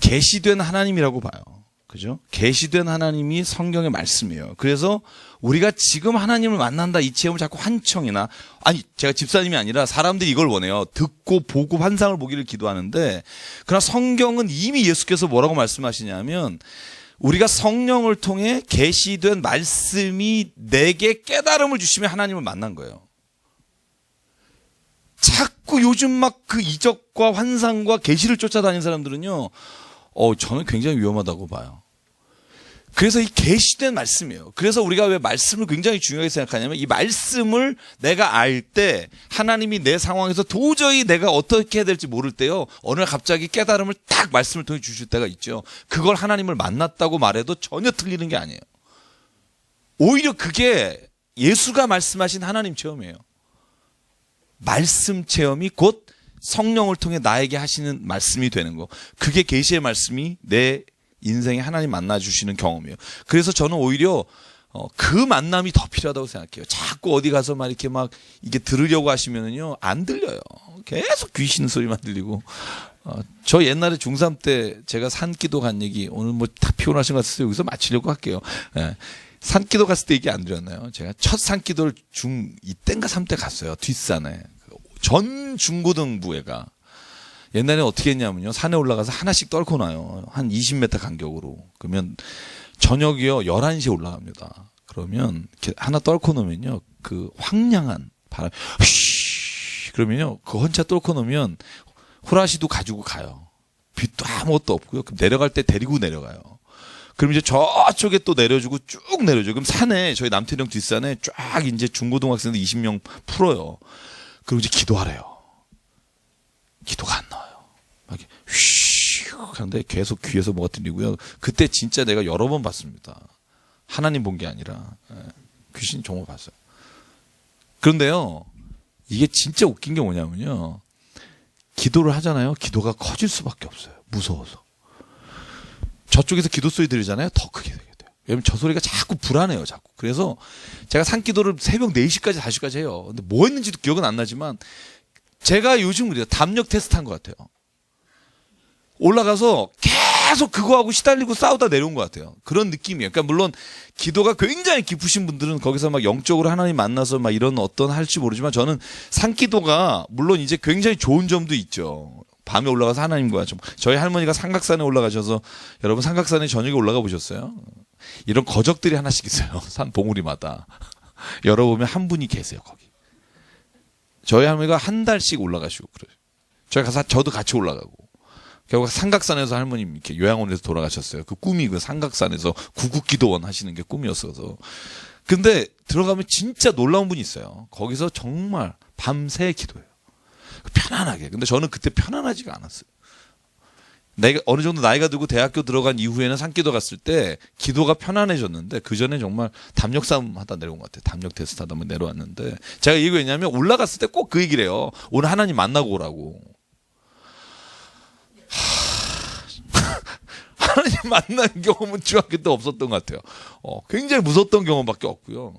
계시된 하나님이라고 봐요. 그죠? 계시된 하나님이 성경의 말씀이에요. 그래서 우리가 지금 하나님을 만난다 이 체험을 자꾸 환청이나, 아니 제가 집사님이 아니라 사람들이 이걸 원해요. 듣고 보고 환상을 보기를 기도하는데, 그러나 성경은 이미 예수께서 뭐라고 말씀하시냐면 우리가 성령을 통해 계시된 말씀이 내게 깨달음을 주시면 하나님을 만난 거예요. 자꾸 요즘 막 그 이적과 환상과 계시를 쫓아다니는 사람들은요, 저는 굉장히 위험하다고 봐요. 그래서 이 계시된 말씀이에요. 그래서 우리가 왜 말씀을 굉장히 중요하게 생각하냐면, 이 말씀을 내가 알 때 하나님이 내 상황에서 도저히 내가 어떻게 해야 될지 모를 때요, 어느 날 갑자기 깨달음을 딱 말씀을 통해 주실 때가 있죠. 그걸 하나님을 만났다고 말해도 전혀 틀리는 게 아니에요. 오히려 그게 예수가 말씀하신 하나님 체험이에요. 말씀 체험이 곧 성령을 통해 나에게 하시는 말씀이 되는 거. 그게 계시의 말씀이 내 인생에 하나님 만나주시는 경험이에요. 그래서 저는 오히려 그 만남이 더 필요하다고 생각해요. 자꾸 어디 가서 막 이렇게 막 이게 들으려고 하시면은요, 안 들려요. 계속 귀신 소리만 들리고. 저 옛날에 중3 때 제가 산기도 간 얘기, 오늘 뭐 다 피곤하신 것 같아서 여기서 마치려고 할게요. 예. 산기도 갔을 때 얘기 안 드렸나요? 제가 첫 산기도를 중2 땐가 3때 갔어요. 뒷산에. 전 중고등부회가. 옛날에 어떻게 했냐면요. 산에 올라가서 하나씩 떨고 나요. 한 20m 간격으로. 그러면 저녁이요. 11시에 올라갑니다. 그러면 이렇게 하나 떨고 놓으면요. 그 황량한 바람, 그러면요. 그 혼자 떨고 놓으면 후라시도 가지고 가요. 빛도 아무것도 없고요. 그럼 내려갈 때 데리고 내려가요. 그럼 이제 저쪽에 또 내려주고 쭉 내려줘요. 그럼 산에, 저희 남태령 뒷산에 쫙 이제 중고등학생들 20명 풀어요. 그리고 이제 기도하래요. 기도가 안 나와요. 막 이렇게 휘 하는데 계속 귀에서 뭐가 들리고요. 그때 진짜 내가 여러 번 봤습니다. 하나님 본 게 아니라 귀신 정말 봤어요. 그런데요, 이게 진짜 웃긴 게 뭐냐면요. 기도를 하잖아요. 기도가 커질 수밖에 없어요. 무서워서. 저쪽에서 기도 소리 들리잖아요. 더 크게 되게 돼요. 왜냐면 저 소리가 자꾸 불안해요. 자꾸. 그래서 제가 산기도를 새벽 4시까지 5시까지 해요. 근데 뭐 했는지도 기억은 안 나지만 제가 요즘 그래요. 담력 테스트 한 것 같아요. 올라가서 계속 그거하고 시달리고 싸우다 내려온 것 같아요. 그런 느낌이에요. 그러니까 물론 기도가 굉장히 깊으신 분들은 거기서 막 영적으로 하나님 만나서 막 이런 어떤 할지 모르지만 저는 산기도가 물론 이제 굉장히 좋은 점도 있죠. 밤에 올라가서 하나님과 저희 할머니가 삼각산에 올라가셔서 여러분 삼각산에 저녁에 올라가 보셨어요? 이런 거적들이 하나씩 있어요. 산 봉우리마다. 열어보면 한 분이 계세요. 거기. 저희 할머니가 한 달씩 올라가시고 그래요. 저희 가서 저도 같이 올라가고. 결국 삼각산에서 할머님 이렇게 요양원에서 돌아가셨어요. 그 꿈이 그 삼각산에서 구국기도원 하시는 게 꿈이었어서. 근데 들어가면 진짜 놀라운 분이 있어요. 거기서 정말 밤새 기도해요. 편안하게. 근데 저는 그때 편안하지가 않았어요. 내가 어느 정도 나이가 들고 대학교 들어간 이후에는 산기도 갔을 때 기도가 편안해졌는데 그 전에 정말 담력 싸움 하다 내려온 것 같아요. 담력 테스트 하다 내려왔는데 제가 이게 왜냐면 올라갔을 때 꼭 그 얘기를 해요. 오늘 하나님 만나고 오라고. 하나님 만난 경험은 중학교 때 없었던 것 같아요. 굉장히 무섭던 경험밖에 없고요.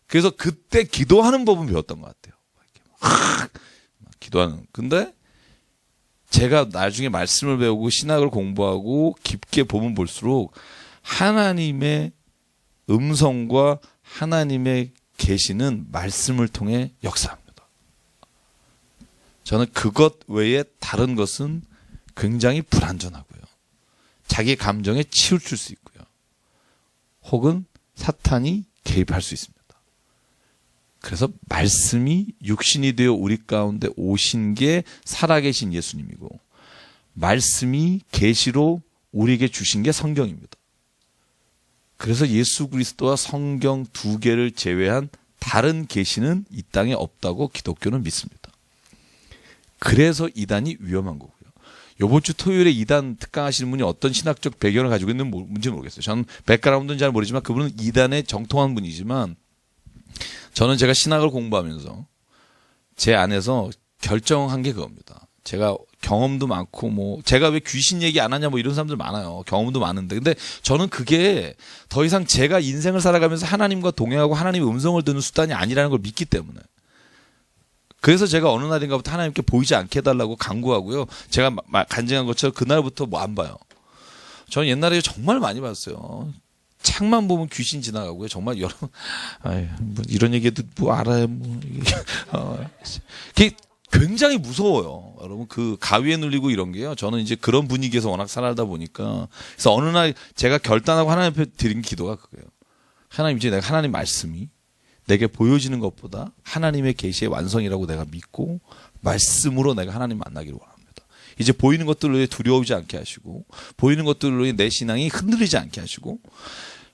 그래서 그때 기도하는 법은 배웠던 것 같아요. 기도하는. 근데 제가 나중에 말씀을 배우고 신학을 공부하고 깊게 보면 볼수록 하나님의 음성과 하나님의 계시는 말씀을 통해 역사합니다. 저는 그것 외에 다른 것은 굉장히 불완전하고요. 자기 감정에 치우칠 수 있고요. 혹은 사탄이 개입할 수 있습니다. 그래서 말씀이 육신이 되어 우리 가운데 오신 게 살아계신 예수님이고 말씀이 계시로 우리에게 주신 게 성경입니다. 그래서 예수 그리스도와 성경 두 개를 제외한 다른 계시는 이 땅에 없다고 기독교는 믿습니다. 그래서 이단이 위험한 거고요. 이번 주 토요일에 이단 특강하시는 분이 어떤 신학적 배경을 가지고 있는 문지 모르겠어요. 저는 백그라운드는 잘 모르지만 그분은 이단에 정통한 분이지만 저는 제가 신학을 공부하면서 제 안에서 결정한 게 그겁니다. 제가 경험도 많고 뭐 제가 왜 귀신 얘기 안 하냐 뭐 이런 사람들 많아요. 경험도 많은데 근데 저는 그게 더 이상 제가 인생을 살아가면서 하나님과 동행하고 하나님의 음성을 듣는 수단이 아니라는 걸 믿기 때문에 그래서 제가 어느 날인가부터 하나님께 보이지 않게 해달라고 간구하고요. 제가 간증한 것처럼 그날부터 뭐 안 봐요. 저는 옛날에 정말 많이 봤어요. 창만 보면 귀신 지나가고요. 정말 여러분, 뭐 이런 얘기도 뭐 알아요. 뭐 그게 굉장히 무서워요. 여러분 그 가위에 눌리고 이런 게요. 저는 이제 그런 분위기에서 워낙 살아다 보니까 그래서 어느 날 제가 결단하고 하나님 앞에 드린 기도가 그거예요. 하나님 이제 내가 하나님 말씀이 내게 보여지는 것보다 하나님의 계시의 완성이라고 내가 믿고 말씀으로 내가 하나님 만나기를 원합니다. 이제 보이는 것들로 두려워하지 않게 하시고 보이는 것들로 내 신앙이 흔들리지 않게 하시고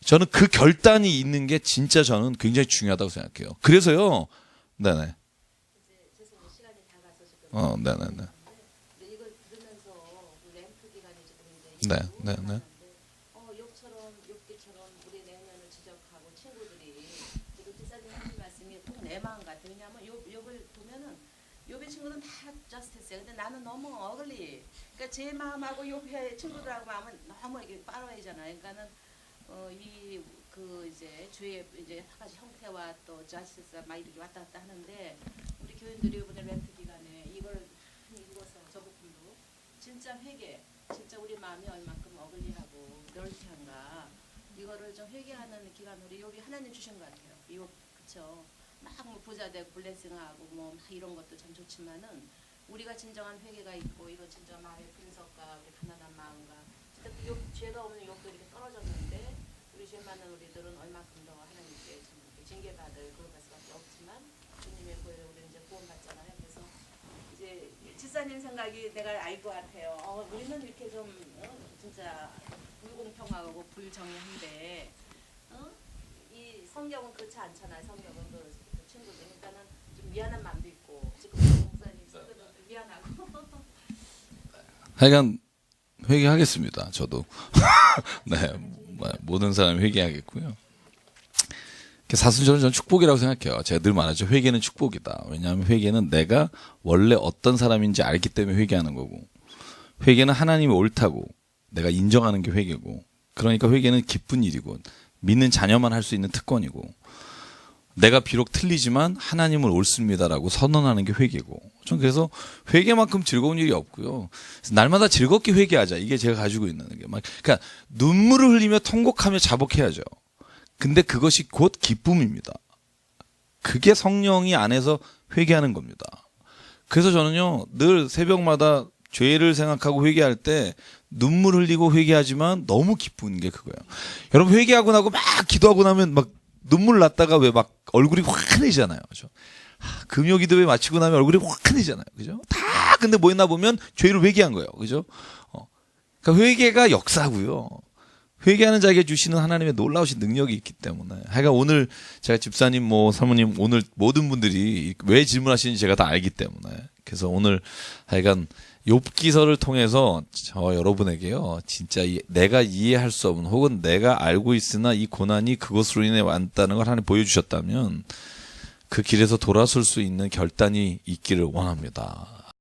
저는 그 결단이 있는 게 진짜 저는 굉장히 중요하다고 생각해요. 그래서요. 네네. 네네네. 네, 네, 네. 그 집사님 하신 말씀이 꼭 내 마음 같아. 왜냐하면 욥을 보면은 욥의 친구는 다 저스티스야. 근데 나는 너무 어글리. 그러니까 제 마음하고 욥의 친구들하고 마음은 너무 이게 빠르잖아요. 그러니까는 이제 주의 이제 여러 가지 형태와 또 저스티스가 막 이렇게 왔다 갔다 하는데 우리 교인들이 이번에 렌트 기간에 이걸 읽어서 저부분도 진짜 회개, 진짜 우리 마음이 얼만큼 어글리하고 널티한가 이거를 좀 회개하는 기간 우리 욥이 하나님 주신 것 같아요. 욥 그쵸? 막뭐 부자 되고 블레싱하고 뭐 막 이런 것도 참 좋지만은 우리가 진정한 회개가 있고 이런 진정 마음의 분석과 우리 가난한 마음과 진짜 욥 죄가 없는 욥도 이렇게 떨어졌는데 우리 죄 많은 우리들은 얼마큼 더 하나님께 참 이렇게 징계받을 그런 수밖에 없지만 주님의 보혈로 우리는 이제 구원받잖아요. 그래서 이제 집사님 생각이 내가 알 것 같아요. 우리는 이렇게 좀 진짜 불공평하고 불정의한데 이 성경은 그렇지 않잖아요. 성경은 그 친구들 그러니까는 좀 미안한 마음도 있고 지금 목사님 친구들 미안하고 하여간 회개하겠습니다. 저도 네, 모든 사람이 회개하겠고요. 사순절은 저는 축복이라고 생각해요. 제가 늘 말하죠. 회개는 축복이다. 왜냐하면 회개는 내가 원래 어떤 사람인지 알기 때문에 회개하는 거고, 회개는 하나님이 옳다고 내가 인정하는 게 회개고, 그러니까 회개는 기쁜 일이고 믿는 자녀만 할 수 있는 특권이고, 내가 비록 틀리지만 하나님은 옳습니다라고 선언하는 게 회개고, 전 그래서 회개만큼 즐거운 일이 없고요. 날마다 즐겁게 회개하자. 이게 제가 가지고 있는 게 그러니까 눈물을 흘리며 통곡하며 자복해야죠. 근데 그것이 곧 기쁨입니다. 그게 성령이 안에서 회개하는 겁니다. 그래서 저는요, 늘 새벽마다 죄를 생각하고 회개할 때 눈물 흘리고 회개하지만 너무 기쁜 게 그거예요. 여러분 회개하고 나고 막 기도하고 나면 막 눈물 났다가 왜 막 얼굴이 환해지잖아요. 그죠? 금요기도회 마치고 나면 얼굴이 환해지잖아요. 그죠? 다 근데 뭐 했나 보면 죄를 회개한 거예요. 그죠? 그러니까 회개가 역사고요. 회개하는 자에게 주시는 하나님의 놀라우신 능력이 있기 때문에. 하여간 오늘 제가 집사님, 사모님, 오늘 모든 분들이 왜 질문하시는지 제가 다 알기 때문에. 그래서 오늘 하여간 욥기서를 통해서 저 여러분에게요, 진짜 내가 이해할 수 없는 혹은 내가 알고 있으나 이 고난이 그것으로 인해 왔다는 걸 하나님 보여주셨다면 그 길에서 돌아설 수 있는 결단이 있기를 원합니다.